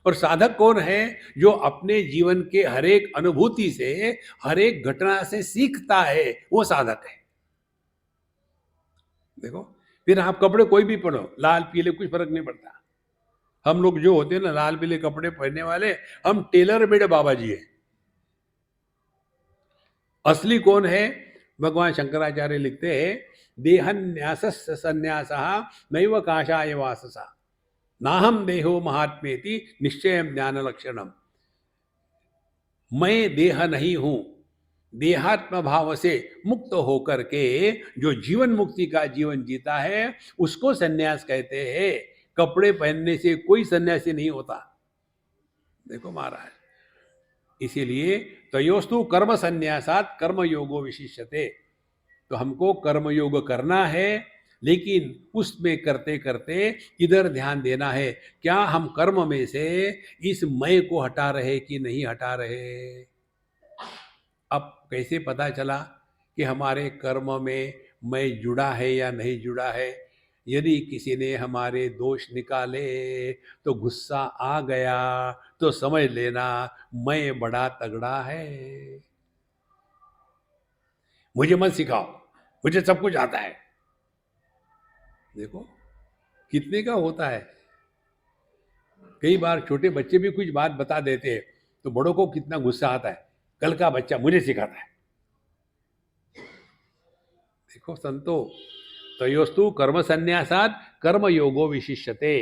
और साधक कौन है? जो अपने जीवन के हर एक अनुभूति से, हर एक घटना से सीखता है, वो साधक है। देखो, फिर आप कपड़े कोई भी पहनो, लाल पीले कुछ फर्क नहीं पड़ता। हम लोग जो होते हैं ना लाल पीले कपड़े पहनने वाले, हम टेलर मेरे बाबा जी हैं। असली कौन है? भगवान शंकराचार्य लिखते हैं, देहन्यासस् संन्यासः नैव काषाय वाससा, नाहम देहो महात्मेति निश्चय ज्ञान लक्षणम। मैं देह नहीं हूं, देहात्म भाव से मुक्त होकर के जो जीवन मुक्ति का जीवन जीता है उसको सन्यास कहते हैं। कपड़े पहनने से कोई सन्यासी नहीं होता। देखो महाराज, इसीलिए तयोस्तु कर्म संन्यासात कर्म योगो विशिष्यते। तो हमको कर्म योग करना है, लेकिन उसमें करते करते इधर ध्यान देना है, क्या हम कर्म में से इस मैं को हटा रहे कि नहीं हटा रहे। अब कैसे पता चला कि हमारे कर्म में मैं जुड़ा है या नहीं जुड़ा है? यदि किसी ने हमारे दोष निकाले तो गुस्सा आ गया तो समझ लेना मैं बड़ा तगड़ा है। मुझे मत सिखाओ, मुझे सब कुछ आता है। देखो कितने का होता है। कई बार छोटे बच्चे भी कुछ बात बता देते हैं तो बड़ों को कितना गुस्सा आता है, कल का बच्चा मुझे सिखाता है। देखो संतो, तयोस्तु कर्म संन्यासात कर्म योगो विशिष्यते।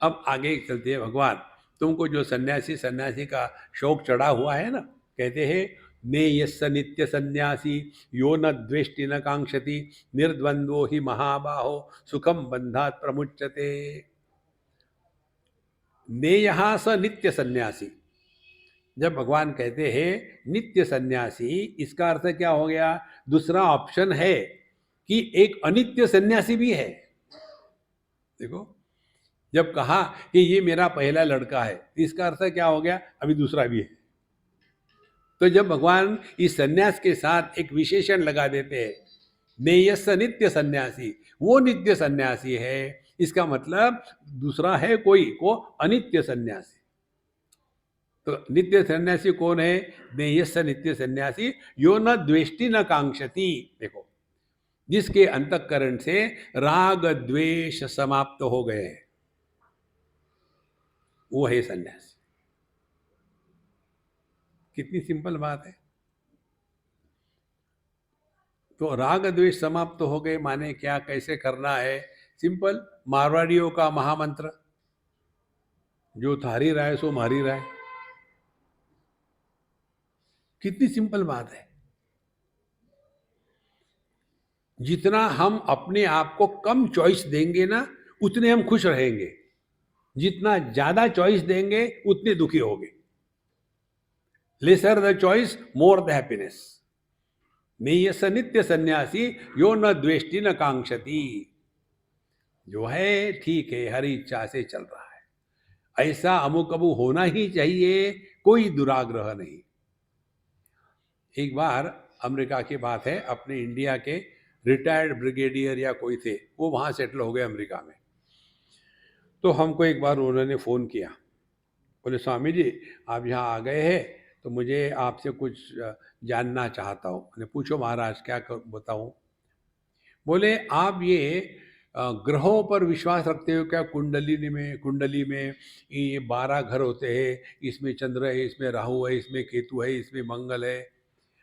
अब आगे चलते हैं। भगवान, तुमको जो सन्यासी का शौक चढ़ा हुआ है ना, कहते हैं नेयस्स नित्य सन्यासी यो न द्वेष्टि न कांक्षति निर्द्वंद्वो ही महाबाहो सुखम बंधात प्रमुच्यते। नेयः स नित्य सन्यासी, जब भगवान कहते हैं नित्य सन्यासी, इसका अर्थ क्या हो गया? दूसरा ऑप्शन है कि एक अनित्य सन्यासी भी है। देखो, जब कहा कि ये मेरा पहला लड़का है, इसका अर्थ क्या हो गया? अभी दूसरा भी है। तो जब भगवान इस सन्यास के साथ एक विशेषण लगा देते हैं, नेयस नित्य सन्यासी, वो नित्य सन्यासी है, इसका मतलब दूसरा है कोई को अनित्य सन्यासी। तो नित्य सन्यासी कौन है? नेयस नित्य सन्यासी यो न द्वेष्टि न कांक्षति। देखो, जिसके अंतःकरण से राग द्वेष समाप्त हो गए हैं, वो है सन्यासी। कितनी सिंपल बात है। तो राग द्वेष समाप्त हो गए माने क्या, कैसे करना है? सिंपल, मारवाड़ियों का महामंत्र, जो थारी राय सो मारी राय। कितनी सिंपल बात है। जितना हम अपने आप को कम चॉइस देंगे ना, उतने हम खुश रहेंगे। जितना ज्यादा चॉइस देंगे उतने दुखी होंगे। Lesser the choice more the happiness. नेयस नित्य सन्यासी यो न द्वेष्टि न कांक्षति। जो है ठीक है, हरी इच्छा से चल रहा है, ऐसा अमुक अबू होना ही चाहिए, कोई दुराग्रह नहीं। एक बार अमेरिका की बात है, अपने इंडिया के रिटायर्ड ब्रिगेडियर या कोई थे, वो वहाँ सेटल हो गए अमेरिका में। तो हमको एक बार उन्होंने फ़ोन किया, बोले स्वामी जी आप यहाँ आ गए हैं, तो मुझे आपसे कुछ जानना चाहता हूँ। मैंने पूछो महाराज, क्या बताऊँ? बोले आप ये ग्रहों पर विश्वास रखते हो क्या? कुंडली में ये 12 घर होते हैं, इसमें चंद्र है, इसमें राहु है, इसमें केतु है, इसमें मंगल है।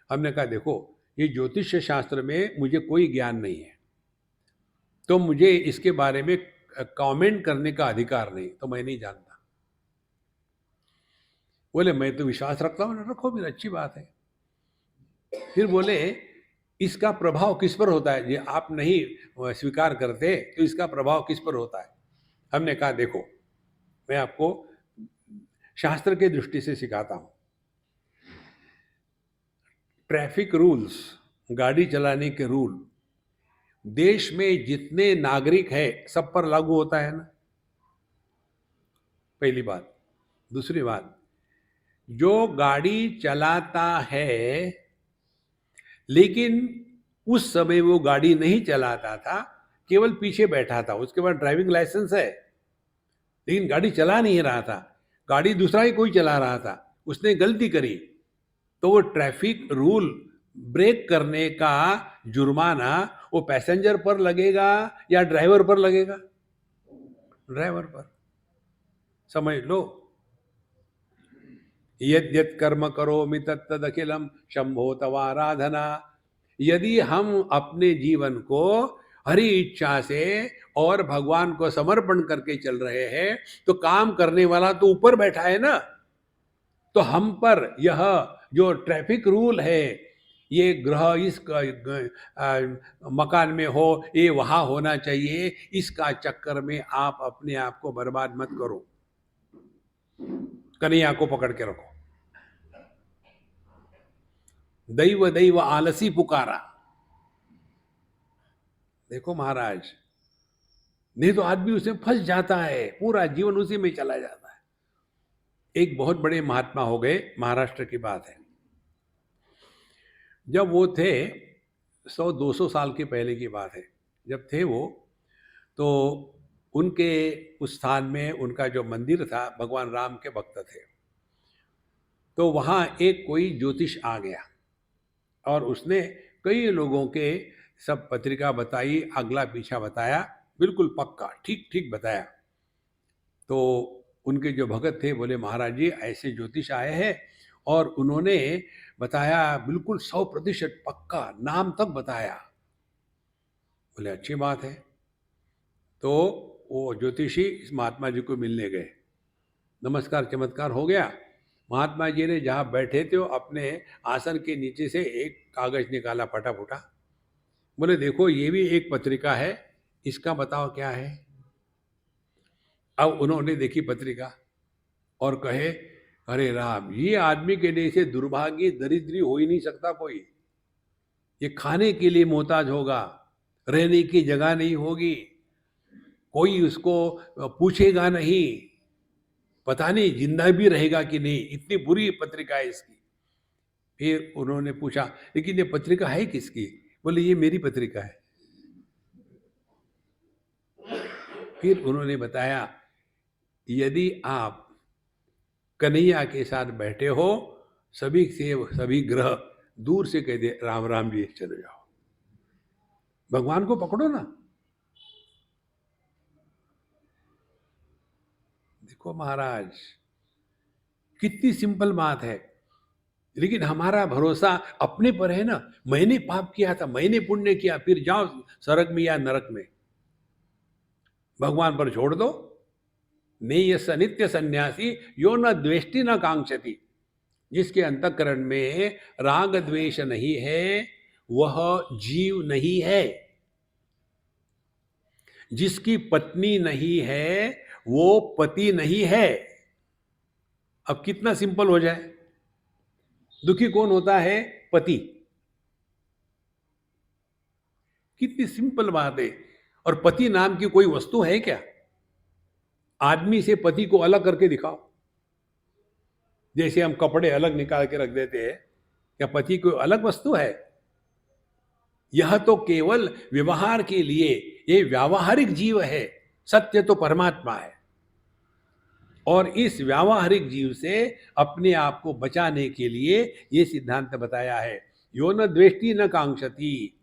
हमने कहा देखो, ये ज्योतिष शास्त्र में मुझे कोई ज्ञान नहीं है, तो मुझे इसके बारे में कमेंट करने का अधिकार नहीं, तो मैं नहीं जानता। बोले मैं तो विश्वास रखता हूँ। रखो, फिर अच्छी बात है। फिर बोले इसका प्रभाव किस पर होता है? ये आप नहीं स्वीकार करते तो इसका प्रभाव किस पर होता है? हमने कहा देखो, मैं आपको शास्त्र के दृष्टि से सिखाता हूँ। ट्रैफिक रूल्स, गाड़ी चलाने के रूल, देश में जितने नागरिक है सब पर लागू होता है ना, पहली बात। दूसरी बात, जो गाड़ी चलाता है लेकिन उस समय वो गाड़ी नहीं चलाता था, केवल पीछे बैठा था, उसके बाद ड्राइविंग लाइसेंस है लेकिन गाड़ी चला नहीं रहा था, गाड़ी दूसरा ही कोई चला रहा था, उसने गलती करी, तो वो ट्रैफिक रूल ब्रेक करने का जुर्माना वो पैसेंजर पर लगेगा या ड्राइवर पर लगेगा? ड्राइवर पर। समझ लो, यद यद कर्म करोमि तत्तद अखिलम शंभो तवाराधना। यदि हम अपने जीवन को हरि इच्छा से और भगवान को समर्पण करके चल रहे हैं, तो काम करने वाला तो ऊपर बैठा है ना, तो हम पर यह जो ट्रैफिक रूल है, ये ग्रह इस मकान में हो, ये वहां होना चाहिए, इसका चक्कर में आप अपने आप को बर्बाद मत करो। कन्हैया को पकड़ के रखो। दैव दैव आलसी पुकारा। देखो महाराज, नहीं तो आदमी उसमें फंस जाता है, पूरा जीवन उसी में चला जाता है। एक बहुत बड़े महात्मा हो गए, महाराष्ट्र की बात है। जब वो थे 100-200 साल के पहले की बात है, जब थे वो, तो उनके उस स्थान में उनका जो मंदिर था, भगवान राम के भक्त थे, तो वहाँ एक कोई ज्योतिष आ गया और उसने कई लोगों के सब पत्रिका बताई, अगला पीछा बताया, बिल्कुल पक्का ठीक ठीक बताया। तो उनके जो भगत थे बोले महाराज जी ऐसे ज्योतिष आए हैं और उन्होंने बताया बिल्कुल 100% पक्का, नाम तक बताया। बोले अच्छी बात है। तो वो ज्योतिषी इस महात्मा जी को मिलने गए, नमस्कार चमत्कार हो गया। महात्मा जी ने जहाँ बैठे थे अपने आसन के नीचे से एक कागज निकाला फटाफटा, बोले देखो ये भी एक पत्रिका है, इसका बताओ क्या है। अब उन्होंने देखी पत्रिका और कहे अरे राम, ये आदमी के लिए से दुर्भाग्य दरिद्री हो ही नहीं सकता कोई। ये खाने के लिए मोहताज होगा, रहने की जगह नहीं होगी, कोई उसको पूछेगा नहीं, पता नहीं जिंदा भी रहेगा कि नहीं, इतनी बुरी पत्रिका है इसकी। फिर उन्होंने पूछा, लेकिन ये पत्रिका है किसकी? बोले ये मेरी पत्रिका है। फिर उन्होंने बताया, यदि आप कन्हैया के साथ बैठे हो, सभी से सभी ग्रह दूर से कह दे राम राम जी चले जाओ, भगवान को पकड़ो ना। देखो महाराज, कितनी सिंपल बात है, लेकिन हमारा भरोसा अपने पर है ना। मैंने पाप किया था, मैंने पुण्य किया, फिर जाओ स्वर्ग में या नरक में, भगवान पर छोड़ दो। नेयस नित्य सन्यासी यो न द्वेष्टि न कांक्षति, जिसके अंतःकरण में राग द्वेष नहीं है वह जीव नहीं है। जिसकी पत्नी नहीं है वो पति नहीं है। अब कितना सिंपल हो जाए। दुखी कौन होता है? पति। कितनी सिंपल बात है। और पति नाम की कोई वस्तु है क्या? आदमी से पति को अलग करके दिखाओ। जैसे हम कपड़े अलग निकाल के रख देते हैं, क्या पति कोई अलग वस्तु है? यह तो केवल व्यवहार के लिए, ये व्यावहारिक जीव है, सत्य तो परमात्मा है। और इस व्यावहारिक जीव से अपने आप को बचाने के लिए ये सिद्धांत बताया है, यो न द्वेष्टि न कांक्षति,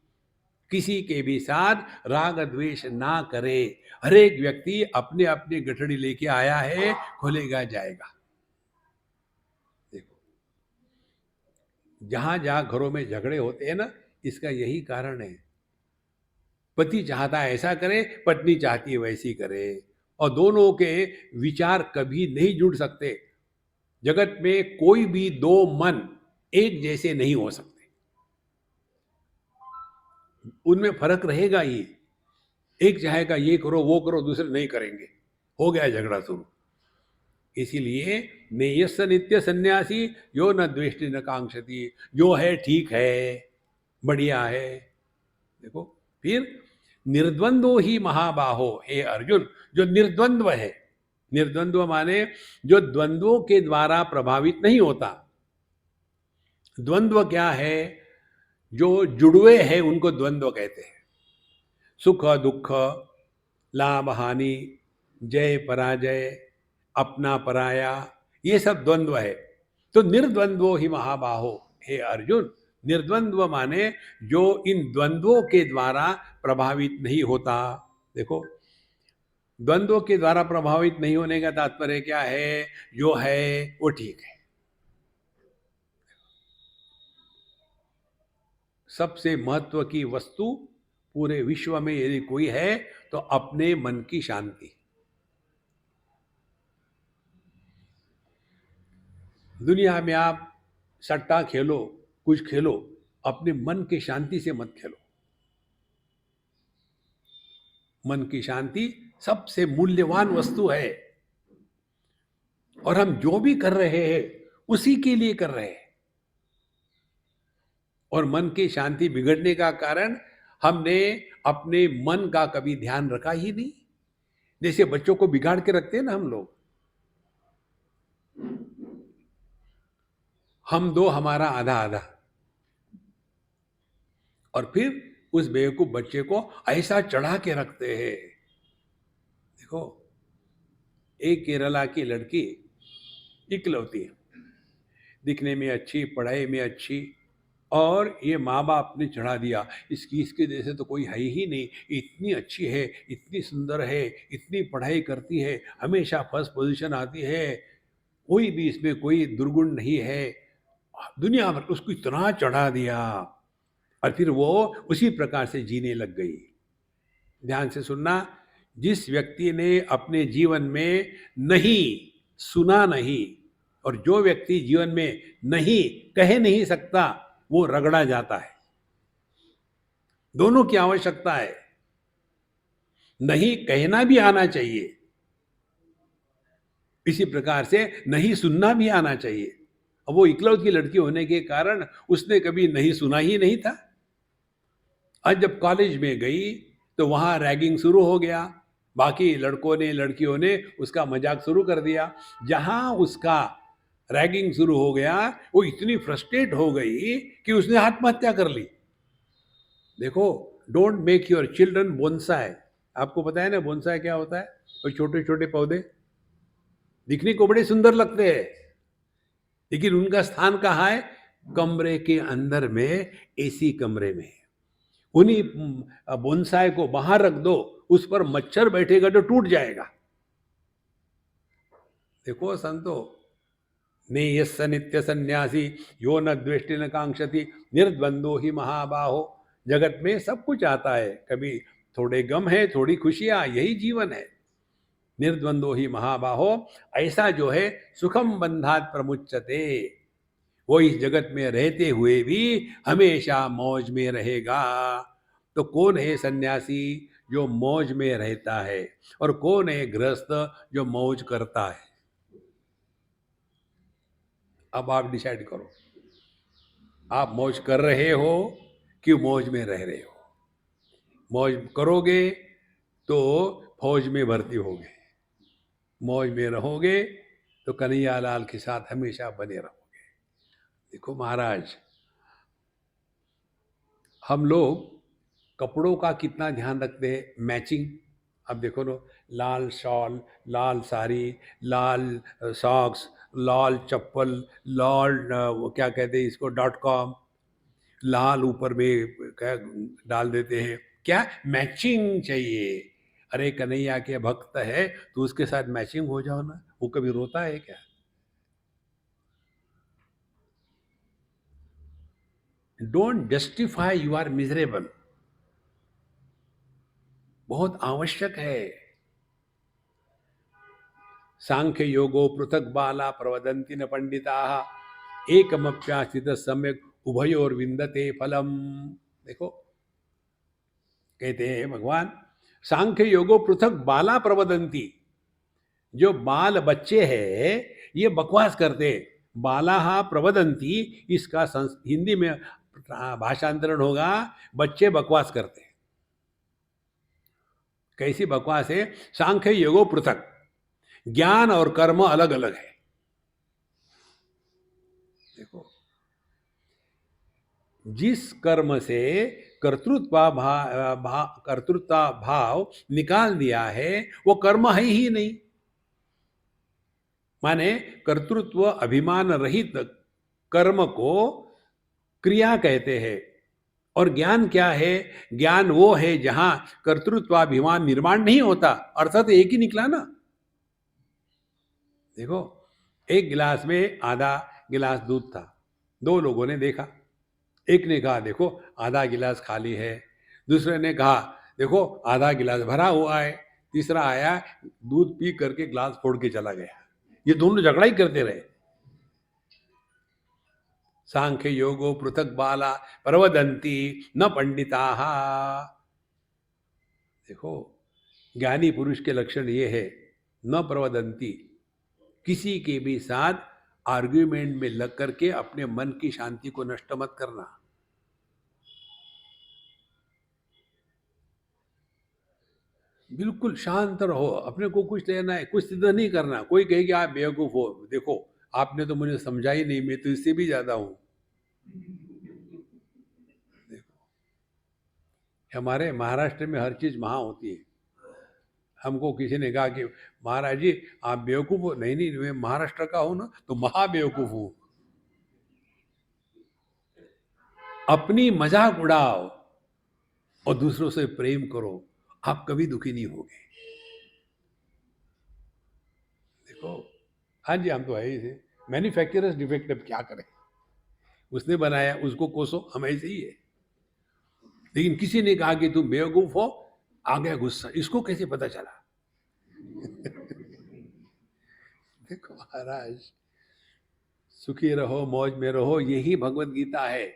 किसी के भी साथ राग द्वेष ना करे। हर एक व्यक्ति अपने अपने गठड़ी लेके आया है, खोलेगा जाएगा। देखो, जहां जहां घरों में झगड़े होते हैं ना, इसका यही कारण है। पति चाहता है ऐसा करे, पत्नी चाहती है वैसी करे, और दोनों के विचार कभी नहीं जुड़ सकते। जगत में कोई भी दो मन एक जैसे नहीं हो सकते, उनमें फर्क रहेगा ही। एक चाहेगा ये करो वो करो, दूसरे नहीं करेंगे, हो गया झगड़ा शुरू। इसीलिए नेयस नित्य सन्यासी यो न द्वेष्टि न कांक्षति, जो है ठीक है, बढ़िया है। देखो, फिर निर्द्वंद्व ही महाबाहो, हे अर्जुन, जो निर्द्वंद्व है, निर्द्वंद्व माने जो द्वंद्वों के द्वारा प्रभावित नहीं होता। द्वंद्व क्या है? जो जुड़वे हैं उनको द्वंद्व कहते हैं। सुख दुख, लाभ हानि, जय पराजय, अपना पराया, ये सब द्वंद्व है। तो निर्द्वंद्वो ही महाबाहो, हे अर्जुन, निर्द्वंद्व माने जो इन द्वंद्वों के द्वारा प्रभावित नहीं होता। देखो, द्वंद्वों के द्वारा प्रभावित नहीं होने का तात्पर्य क्या है? जो है वो ठीक है। सबसे महत्व की वस्तु पूरे विश्व में यदि कोई है तो अपने मन की शांति। दुनिया में आप सट्टा खेलो, कुछ खेलो, अपने मन की शांति से मत खेलो। मन की शांति सबसे मूल्यवान वस्तु है, और हम जो भी कर रहे हैं उसी के लिए कर रहे हैं। और मन की शांति बिगड़ने का कारण हमने अपने मन का कभी ध्यान रखा ही नहीं। जैसे बच्चों को बिगाड़ के रखते हैं ना हम लोग, हम दो हमारा आधा आधा, और फिर उस बेवकूफ बच्चे को ऐसा चढ़ा के रखते हैं। देखो, एक केरला की लड़की इकलौती है, दिखने में अच्छी, पढ़ाई में अच्छी, और ये माँ बाप ने चढ़ा दिया, इसके जैसे तो कोई है ही नहीं, इतनी अच्छी है, इतनी सुंदर है, इतनी पढ़ाई करती है, हमेशा फर्स्ट पोजीशन आती है, कोई भी इसमें कोई दुर्गुण नहीं है। दुनिया भर उसको इतना चढ़ा दिया, और फिर वो उसी प्रकार से जीने लग गई। ध्यान से सुनना, जिस व्यक्ति ने अपने जीवन में नहीं सुना नहीं, और जो व्यक्ति जीवन में नहीं कह नहीं सकता, वो रगड़ा जाता है। दोनों की आवश्यकता है। नहीं कहना भी आना चाहिए, इसी प्रकार से नहीं सुनना भी आना चाहिए। अब वो इकलौती लड़की होने के कारण उसने कभी नहीं सुना ही नहीं था। आज जब कॉलेज में गई तो वहाँ रैगिंग शुरू हो गया। बाकी लड़कों ने लड़कियों ने उसका मजाक शुरू कर दिया। जहाँ उसका रैगिंग शुरू हो गया, वो इतनी फ्रस्ट्रेट हो गई कि उसने आत्महत्या कर ली। देखो, don't make your children bonsai. आपको पता है ना बोनसाई क्या होता है? वो छोटे छोटे पौधे दिखने को बड़े सुंदर लगते हैं, लेकिन उनका स्थान कहाँ है? कमरे के अंदर में, एसी कमरे में। उन्हीं बोनसाई को बाहर रख दो, उस पर मच्छर बैठेगा तो टूट जाएगा। देखो संतो, नेयस्य नित्य सन्यासी यो न द्वेष्टि न कांक्षति निर्द्वंदो ही महाबाहो। जगत में सब कुछ आता है, कभी थोड़े गम है, थोड़ी खुशियां, यही जीवन है। निर्द्वंदो ही महाबाहो, ऐसा जो है सुखम बंधात प्रमुच्यते, वो इस जगत में रहते हुए भी हमेशा मौज में रहेगा। तो कौन है सन्यासी जो मौज में रहता है, और कौन है गृहस्थ जो मौज करता है? अब आप डिसाइड करो, आप मौज कर रहे हो कि मौज में रह रहे हो? मौज करोगे तो फौज में भर्ती होगे, मौज में रहोगे तो कन्हैया लाल के साथ हमेशा बने रहोगे। देखो महाराज, हम लोग कपड़ों का कितना ध्यान रखते हैं, मैचिंग। अब देखो ना, लाल शॉल, लाल साड़ी, लाल सॉक्स, लाल चप्पल, लाल वो क्या कहते हैं इसको, .com, लाल ऊपर में क्या डाल देते हैं, क्या मैचिंग चाहिए। अरे कन्हैया के भक्त है तो उसके साथ मैचिंग हो जाओ ना, वो कभी रोता है क्या? Don't justify you are miserable, बहुत आवश्यक है। सांख्य योगो पृथक बाला प्रवदंती न पंडिता एकमप्यास्थित सम्यक उभयोर विंदते फलम। देखो, कहते हैं भगवान, सांख्य योगो पृथक बाला प्रवदंती, जो बाल बच्चे हैं ये बकवास करते। बाला प्रवदंती, इसका हिंदी में भाषांतरण होगा, बच्चे बकवास करते। कैसी बकवास है? सांख्य योगो पृथक, ज्ञान और कर्म अलग अलग है। देखो, जिस कर्म से कर्तृत्व भाव निकाल दिया है वो कर्म है ही नहीं। माने कर्तृत्व अभिमान रहित कर्म को क्रिया कहते हैं। और ज्ञान क्या है? ज्ञान वो है जहां कर्तृत्वाभिमान निर्माण नहीं होता, अर्थात एक ही निकला ना। देखो, एक गिलास में आधा गिलास दूध था, दो लोगों ने देखा। एक ने कहा देखो आधा गिलास खाली है, दूसरे ने कहा देखो आधा गिलास भरा हुआ है, तीसरा आया दूध पी करके गिलास फोड़ के चला गया। ये दोनों झगड़ा ही करते रहे। सांख्य योगो पृथक बाला प्रवदंती न पंडिता। देखो, ज्ञानी पुरुष के लक्षण ये है, न प्रवदंती, किसी के भी साथ आर्ग्यूमेंट में लग करके अपने मन की शांति को नष्ट मत करना। बिल्कुल शांत रहो, अपने को कुछ लेना है, कुछ सिद्ध नहीं करना। कोई कहे कि आप बेवकूफ हो, देखो आपने तो मुझे समझा ही नहीं, मैं तो इससे भी ज्यादा हूं। देखो, हमारे महाराष्ट्र में हर चीज वहां होती है। हमको किसी ने कहा कि महाराज जी आप बेवकूफ हो, नहीं नहीं मैं महाराष्ट्र का हूं ना, तो महा बेवकूफ हूं। अपनी मजाक उड़ाओ और दूसरों से प्रेम करो, आप कभी दुखी नहीं होगे। देखो, हाँ जी हम तो है ही थे, मैन्युफैक्चरर्स डिफेक्ट, अब क्या करें, उसने बनाया उसको कोसो, हम ऐसे ही है। लेकिन किसी ने कहा कि तुम बेवकूफ हो, आ गया गुस्सा, इसको कैसे पता चला? देखो महाराज, सुखी रहो, मौज में रहो, यही भगवत गीता है।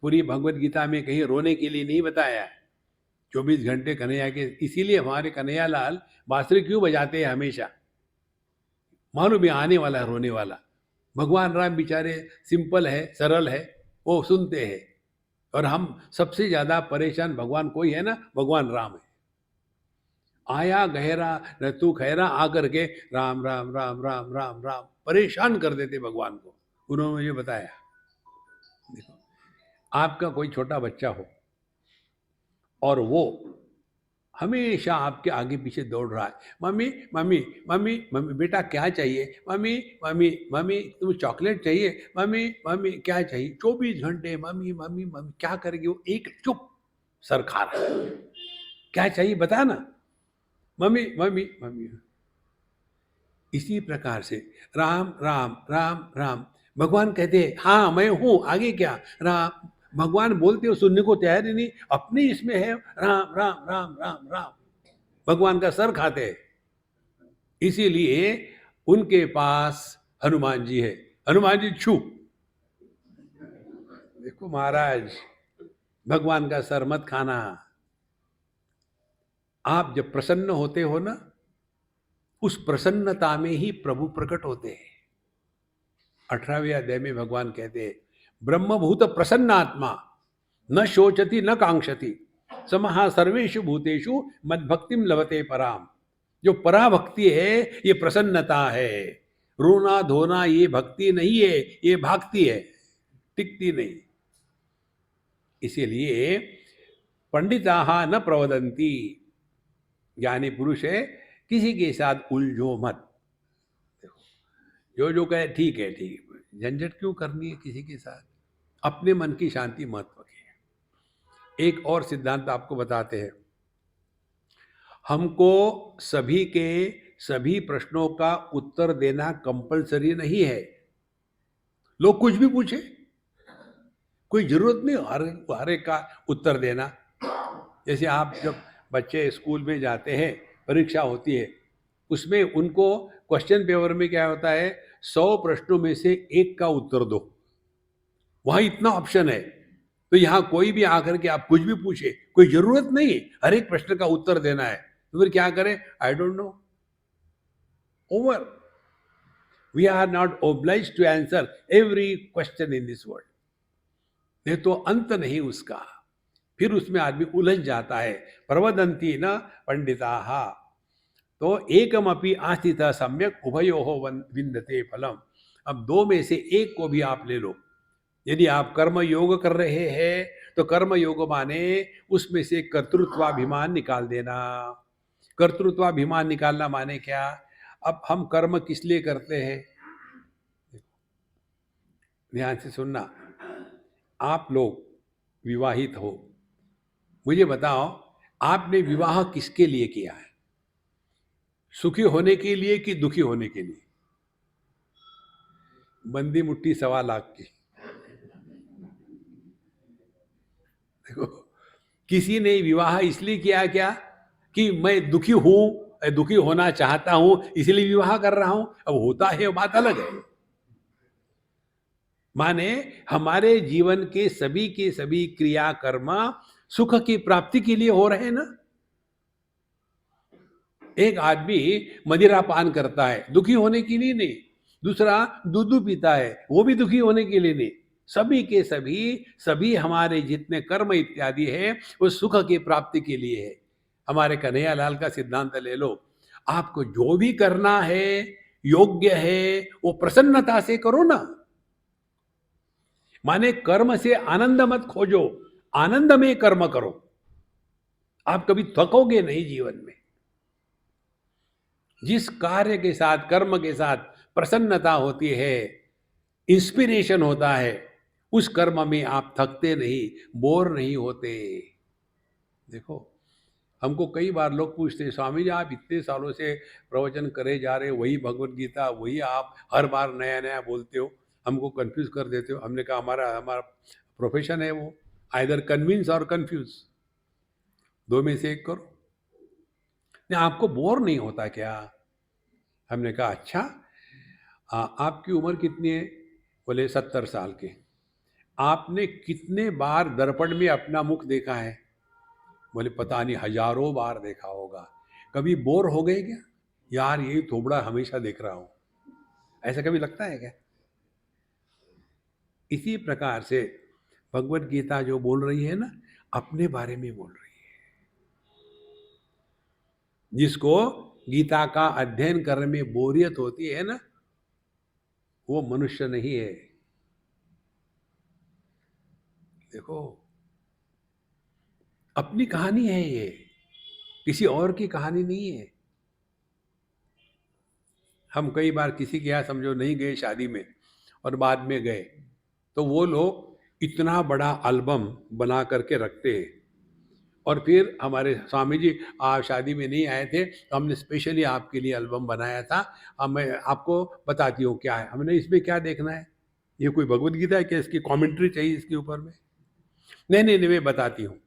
पूरी भगवत गीता में कहीं रोने के लिए नहीं बताया। 24 घंटे कन्हैया के, इसीलिए हमारे कन्हैया लाल बांसुरी क्यों बजाते हैं हमेशा? मालूम है आने वाला है रोने वाला। भगवान राम बेचारे सिंपल है, सरल है, वो सुनते हैं। और हम सबसे ज़्यादा परेशान भगवान कोई है ना, भगवान राम है। आया गहरा न तू खैरा आकर के राम राम राम राम राम राम परेशान कर देते भगवान को। उन्होंने मुझे बताया, देखो आपका कोई छोटा बच्चा हो और वो हमेशा आपके आगे पीछे दौड़ रहा है, मम्मी मम्मी मम्मी मम्मी बेटा क्या चाहिए, मम्मी मम्मी मम्मी तुम्हें चॉकलेट चाहिए, मम्मी मम्मी क्या चाहिए, 24 घंटे मम्मी मम्मी मम्मी। क्या करेगी वो, एक चुप सर खा रहा है, क्या चाहिए बता ना, मम्मी मम्मी मम्मी। इसी प्रकार से राम राम राम राम, भगवान कहते हैं हाँ मैं हूं, आगे क्या, राम। भगवान बोलते हो सुनने को तैयार ही नहीं, अपने इसमें है राम राम राम राम राम, भगवान का सर खाते हैं। इसीलिए उनके पास हनुमान जी है। हनुमान जी छू, देखो महाराज भगवान का सर मत खाना। आप जब प्रसन्न होते हो ना, उस प्रसन्नता में ही प्रभु प्रकट होते हैं। 18वें अध्याय में भगवान कहते हैं ब्रह्मभूत प्रसन्न आत्मा न शोचति न कांक्षति समहा सर्वेषु भूतेषु मद्भक्तिम लभते पराम। जो पराभक्ति है ये प्रसन्नता है, रोना धोना ये भक्ति नहीं है, ये भागती है, टिकती नहीं। इसीलिए पंडिताः न प्रवदन्ति, ज्ञानी पुरुष है किसी के साथ उलझो मत। जो कहे ठीक है ठीक है, झंझट क्यों करनी है किसी के साथ, अपने मन की शांति महत्व की है। एक और सिद्धांत आपको बताते हैं, हमको सभी के सभी प्रश्नों का उत्तर देना कंपलसरी नहीं है। लोग कुछ भी पूछे, कोई जरूरत नहीं हर एक का उत्तर देना। जैसे आप जब बच्चे स्कूल में जाते हैं, परीक्षा होती है, उसमें उनको क्वेश्चन पेपर में क्या होता है, 100 प्रश्नों में से एक का उत्तर दो। वहां इतना ऑप्शन है, तो यहाँ कोई भी आकर के आप कुछ भी पूछे, कोई जरूरत नहीं हर एक प्रश्न का उत्तर देना है। तो फिर क्या करें, I don't know, over. We are not obliged to answer every question in this world. नहीं तो अंत नहीं उसका, फिर उसमें आदमी उलझ जाता है। प्रवदंती न पंडिताः, तो एकमपि आस्थित सम्यक उभयोः विन्दते फलम। अब दो में से एक को भी आप ले लो। यदि आप कर्म योग कर रहे हैं तो कर्म योग माने उसमें से कर्तृत्वाभिमान निकाल देना। कर्तृत्वाभिमान निकालना माने क्या, अब हम कर्म किस लिए करते हैं, ध्यान से सुनना। आप लोग विवाहित हो, मुझे बताओ आपने विवाह किसके लिए किया है, सुखी होने के लिए कि दुखी होने के लिए? बंदी मुट्ठी 1.25 लाख की। देखो किसी ने विवाह इसलिए किया क्या कि मैं दुखी हूं, दुखी होना चाहता हूं इसलिए विवाह कर रहा हूं। अब होता है बात अलग है, माने हमारे जीवन के सभी क्रिया कर्म सुख की प्राप्ति के लिए हो रहे हैं ना। एक आदमी मदिरा पान करता है दुखी होने के लिए नहीं, दूसरा दूध पीता है वो भी दुखी होने के लिए नहीं। सभी के सभी हमारे जितने कर्म इत्यादि है वो सुख की प्राप्ति के लिए है। हमारे कन्हैया लाल का सिद्धांत ले लो, आपको जो भी करना है योग्य है वो प्रसन्नता से करो ना। माने कर्म से आनंद मत खोजो, आनंद में कर्म करो, आप कभी थकोगे नहीं जीवन में। जिस कार्य के साथ कर्म के साथ प्रसन्नता होती है, इंस्पिरेशन होता है, उस कर्म में आप थकते नहीं, बोर नहीं होते। देखो हमको कई बार लोग पूछते हैं स्वामी जी आप इतने सालों से प्रवचन करे जा रहे हो, वही भगवत गीता वही आप हर बार नया नया बोलते हो, हमको कंफ्यूज कर देते हो। हमने कहा हमारा प्रोफेशन है वो, आइदर कन्विंस और कंफ्यूज, दो में से एक करो। नहीं आपको बोर नहीं होता क्या? हमने कहा अच्छा आपकी उम्र कितनी है? बोले 70 साल के। आपने कितने बार दर्पण में अपना मुख देखा है? बोले पता नहीं, हजारों बार देखा होगा। कभी बोर हो गए क्या? यार ये थोबड़ा हमेशा देख रहा हूँ। ऐसा कभी लगता है क्या? इसी प्रकार से भगवत गीता जो बोल रही है ना, अपने बारे में बोल रही है। जिसको गीता का अध्ययन करने में बोरियत होती है ना, वो मनुष्य नहीं है। देखो, अपनी कहानी है ये, किसी और की कहानी नहीं है। हम कई बार किसी के यहाँ समझो नहीं गए शादी में और बाद में गए, तो वो लोग इतना बड़ा एल्बम बना करके रखते हैं और फिर हमारे स्वामी जी आप शादी में नहीं आए थे तो हमने स्पेशली आपके लिए एल्बम बनाया था, अब मैं आपको बताती हूँ क्या है। हमने इसमें क्या देखना है, ये कोई भगवत गीता है क्या, इसकी कमेंट्री चाहिए इसके ऊपर में? नहीं नहीं नहीं, मैं बताती हूँ।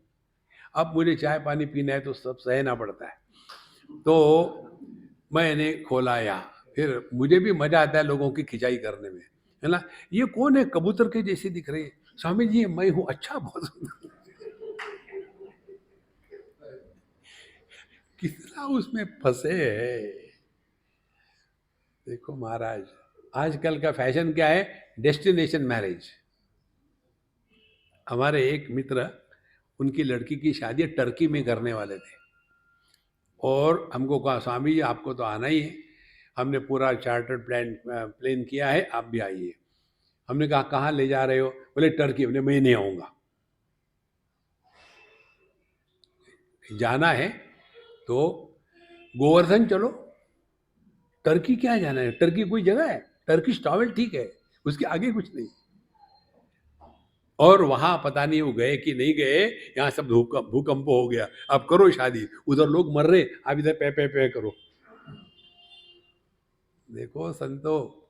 अब मुझे चाय पानी पीना है तो सब सहना पड़ता है, तो मैंने खोला यहाँ, फिर मुझे भी मजा आता है लोगों की खिंचाई करने में, है ना। ये कौन है, कबूतर के जैसी दिख रही है। स्वामी जी मैं हूँ। अच्छा, बहुत सुंदर। कितना उसमें फंसे है। देखो महाराज, आजकल का फैशन क्या है, डेस्टिनेशन मैरिज। हमारे एक मित्र, उनकी लड़की की शादी टर्की में करने वाले थे और हमको कहा स्वामी जी आपको तो आना ही है, हमने पूरा चार्टर्ड प्लान किया है, आप भी आइए। हमने कहा कहाँ ले जा रहे हो, बोले टर्की। हमने मैं नहीं आऊँगा। जाना है तो गोवर्धन चलो, टर्की क्या जाना है, टर्की कोई जगह है, टर्किश टॉवेल ठीक है, उसके आगे कुछ नहीं। और वहां पता नहीं वो गए कि नहीं गए, यहाँ सब भूकंप हो गया, अब करो शादी, उधर लोग मर रहे, आप इधर पे पे पे करो। देखो संतो,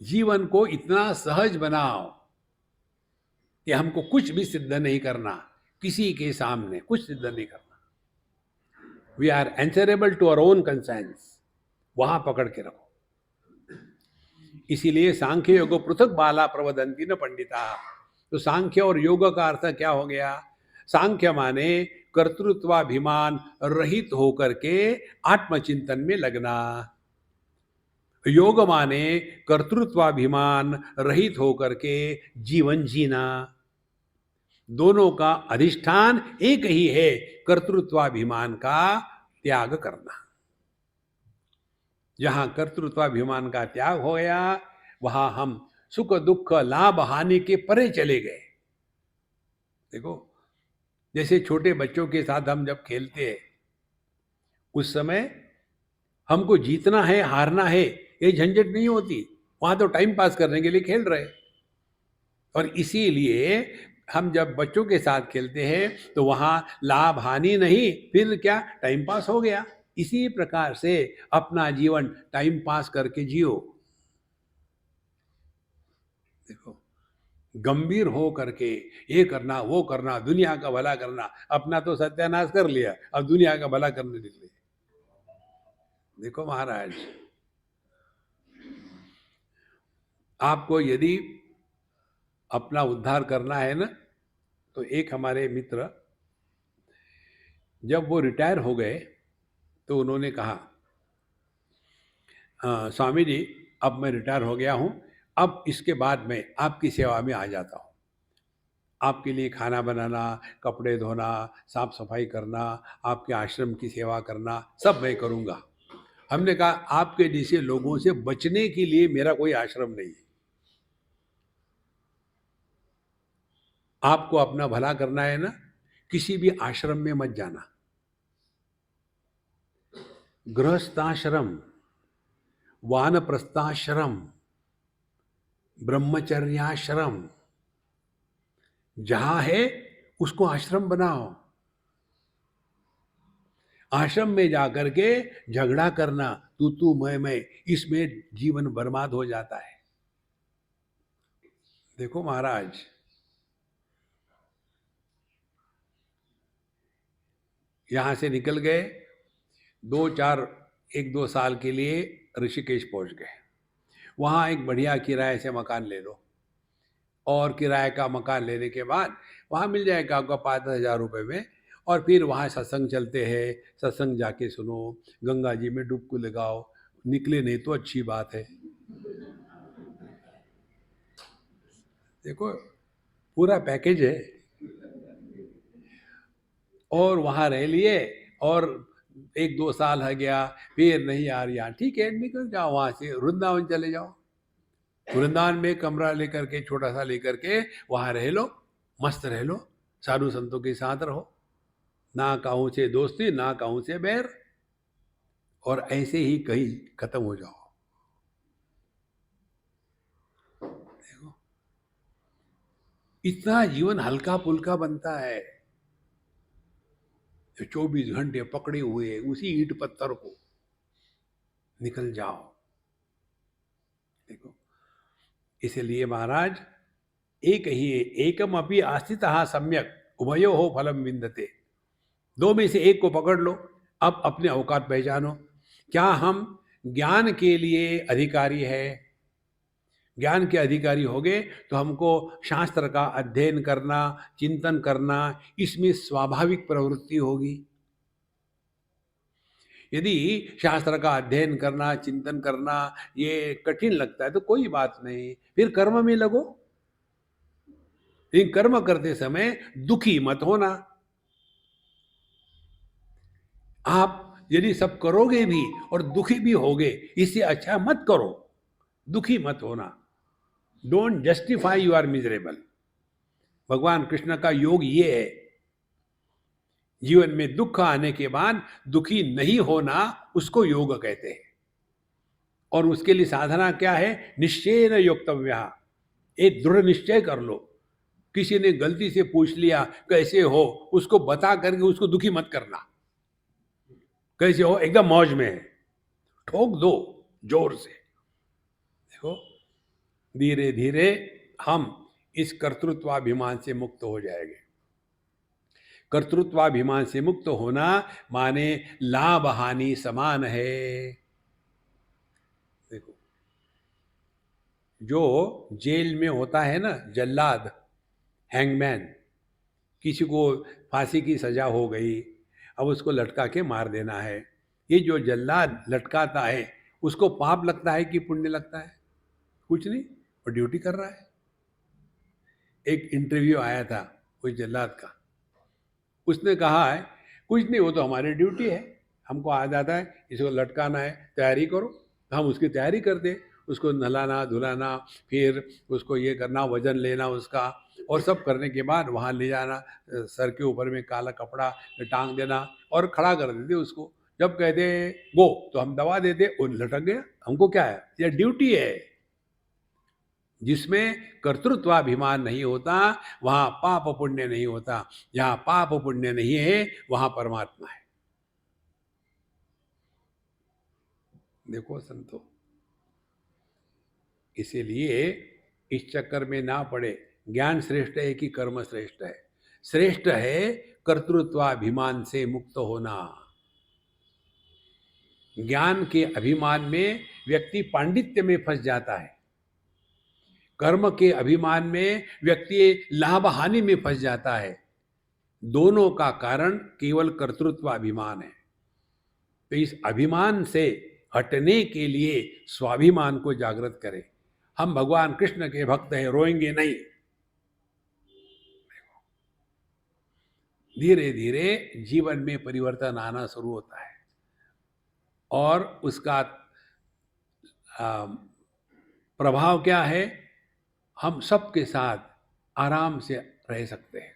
जीवन को इतना सहज बनाओ कि हमको कुछ भी सिद्ध नहीं करना, किसी के सामने कुछ सिद्ध नहीं करना। We are answerable to our own conscience, वहां पकड़ के रखो। इसीलिए सांख्य योग पृथक बाला प्रवदंती न पंडिता। तो सांख्य और योग का अर्थ क्या हो गया? सांख्य माने कर्तृत्वाभिमान रहित होकर के आत्मचिंतन में लगना, योग माने कर्तृत्वाभिमान रहित होकर के जीवन जीना। दोनों का अधिष्ठान एक ही है, कर्तृत्वाभिमान का त्याग करना। जहां कर्तृत्वाभिमान का त्याग हो गया, वहां हम सुख दुख लाभ हानि के परे चले गए। देखो, जैसे छोटे बच्चों के साथ हम जब खेलते हैं, उस समय हमको जीतना है हारना है ये झंझट नहीं होती, वहां तो टाइम पास करने के लिए खेल रहे। और इसीलिए हम जब बच्चों के साथ खेलते हैं तो वहां लाभ हानि नहीं, फिर क्या, टाइम पास हो गया। इसी प्रकार से अपना जीवन टाइम पास करके जियो। देखो, गंभीर हो करके ये करना वो करना, दुनिया का भला करना, अपना तो सत्यानाश कर लिया, अब दुनिया का भला करने निकले। देखो महाराज, आपको यदि अपना उद्धार करना है ना, तो एक हमारे मित्र जब वो रिटायर हो गए तो उन्होंने कहा स्वामी जी अब मैं रिटायर हो गया हूँ, अब इसके बाद मैं आपकी सेवा में आ जाता हूँ। आपके लिए खाना बनाना, कपड़े धोना, साफ सफाई करना, आपके आश्रम की सेवा करना, सब मैं करूँगा। हमने कहा आपके जैसे लोगों से बचने के लिए मेरा कोई आश्रम नहीं है। आपको अपना भला करना है ना, किसी भी आश्रम में मत जाना। गृहस्थाश्रम, वानप्रस्थाश्रम, ब्रह्मचर्याश्रम, जहां है उसको आश्रम बनाओ। आश्रम में जाकर के झगड़ा करना, तू मैं, इसमें जीवन बर्बाद हो जाता है। देखो महाराज, यहां से निकल गए, 1-2 साल के लिए ऋषिकेश पहुंच गए। वहां एक बढ़िया किराए से मकान ले लो, और किराए का मकान लेने के बाद वहाँ मिल जाएगा आपको 5,000 रुपये में। और फिर वहाँ सत्संग चलते हैं, सत्संग जाके सुनो, गंगा जी में डुबकी लगाओ, निकले नहीं तो अच्छी बात है। देखो, पूरा पैकेज है। और वहाँ रह लिए, और 1-2 साल हो गया, फिर नहीं यार यहाँ ठीक है, निकल जाओ वहाँ से, वृंदावन चले जाओ। वृंदावन में कमरा लेकर के, छोटा सा लेकर के वहाँ रह लो, मस्त रह लो, साधु संतों के साथ रहो, ना कहूँ से दोस्ती, ना कहूँ से बैर, और ऐसे ही कहीं खत्म हो जाओ। देखो, इतना जीवन हल्का फुल्का बनता है। 24 घंटे पकड़े हुए उसी ईंट पत्थर को, निकल जाओ। देखो, इसलिए महाराज, एक ही एकम अपि आस्थितः सम्यक उभयो हो फलम विंदते। दो में से एक को पकड़ लो। अब अपने औकात पहचानो। क्या हम ज्ञान के लिए अधिकारी है? ज्ञान के अधिकारी हो गए तो हमको शास्त्र का अध्ययन करना, चिंतन करना, इसमें स्वाभाविक प्रवृत्ति होगी। यदि शास्त्र का अध्ययन करना, चिंतन करना ये कठिन लगता है तो कोई बात नहीं, फिर कर्म में लगो। लेकिन कर्म करते समय दुखी मत होना। आप यदि सब करोगे भी और दुखी भी होगे, इससे अच्छा मत करो, दुखी मत होना। Don't justify you are miserable. भगवान कृष्ण का योग ये है, जीवन में दुख आने के बाद दुखी नहीं होना, उसको योग कहते हैं। और उसके लिए साधना क्या है? निश्चयेन योक्तव्य। एक दृढ़ निश्चय कर लो। किसी ने गलती से पूछ लिया कैसे हो, उसको बता करके उसको दुखी मत करना। कैसे हो, एकदम मौज में है, ठोक दो जोर से। देखो, धीरे धीरे हम इस कर्तृत्वाभिमान से मुक्त हो जाएंगे। कर्तृत्वाभिमान से मुक्त होना माने लाभ हानि समान है। देखो, जो जेल में होता है ना जल्लाद, हैंगमैन, किसी को फांसी की सजा हो गई, अब उसको लटका के मार देना है। ये जो जल्लाद लटकाता है, उसको पाप लगता है कि पुण्य लगता है? कुछ नहीं, वो ड्यूटी कर रहा है। एक इंटरव्यू आया था उस जल्लाद का, उसने कहा है कुछ नहीं, वो तो हमारी ड्यूटी है, हमको आ जाता है, इसको लटकाना है, तैयारी करो। हम उसकी तैयारी करते, उसको नहलाना धुलाना, फिर उसको ये करना, वजन लेना उसका, और सब करने के बाद वहाँ ले जाना, सर के ऊपर में काला कपड़ा टांग देना और खड़ा कर देते उसको। जब कहते गो तो हम दबा देते, वो लटक गया। हमको क्या है, यह ड्यूटी है। जिसमें कर्तृत्वाभिमान नहीं होता वहां पाप पुण्य नहीं होता। जहां पाप पुण्य नहीं है वहां परमात्मा है। देखो संतो, इसीलिए इस चक्कर में ना पड़े। ज्ञान श्रेष्ठ है कि कर्म श्रेष्ठ है? श्रेष्ठ है कर्तृत्वाभिमान से मुक्त होना। ज्ञान के अभिमान में व्यक्ति पांडित्य में फंस जाता है, कर्म के अभिमान में व्यक्ति लाभ हानि में फंस जाता है। दोनों का कारण केवल कर्तृत्वाभिमान है। तो इस अभिमान से हटने के लिए स्वाभिमान को जागृत करें। हम भगवान कृष्ण के भक्त हैं, रोएंगे नहीं। धीरे धीरे जीवन में परिवर्तन आना शुरू होता है और उसका प्रभाव क्या है? हम सबके साथ आराम से रह सकते हैं।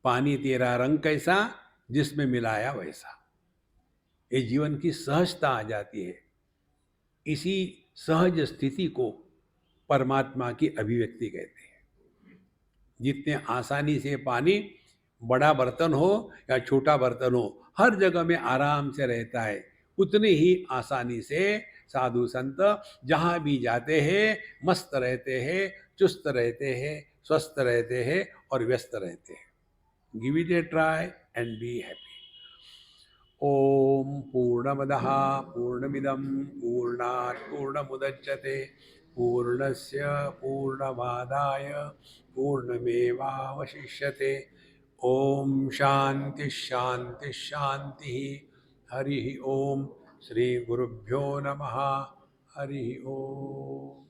पानी तेरा रंग कैसा, जिसमें मिलाया वैसा। ये जीवन की सहजता आ जाती है। इसी सहज स्थिति को परमात्मा की अभिव्यक्ति कहते हैं। जितने आसानी से पानी, बड़ा बर्तन हो या छोटा बर्तन हो, हर जगह में आराम से रहता है, उतने ही आसानी से साधु संत जहाँ भी जाते हैं मस्त रहते हैं, चुस्त रहते हैं, स्वस्थ रहते हैं और व्यस्त रहते हैं। Give it a try and be happy. ओम पूर्णमदः पूर्णमिदं पूर्णात् पूर्णमुदच्यते पूर्णस्य पूर्णमादाय पूर्णमेवावशिष्यते। ओम शांति शांति शांति। हरि ओम। श्री गुरुभ्यो नमः। हरि ओम।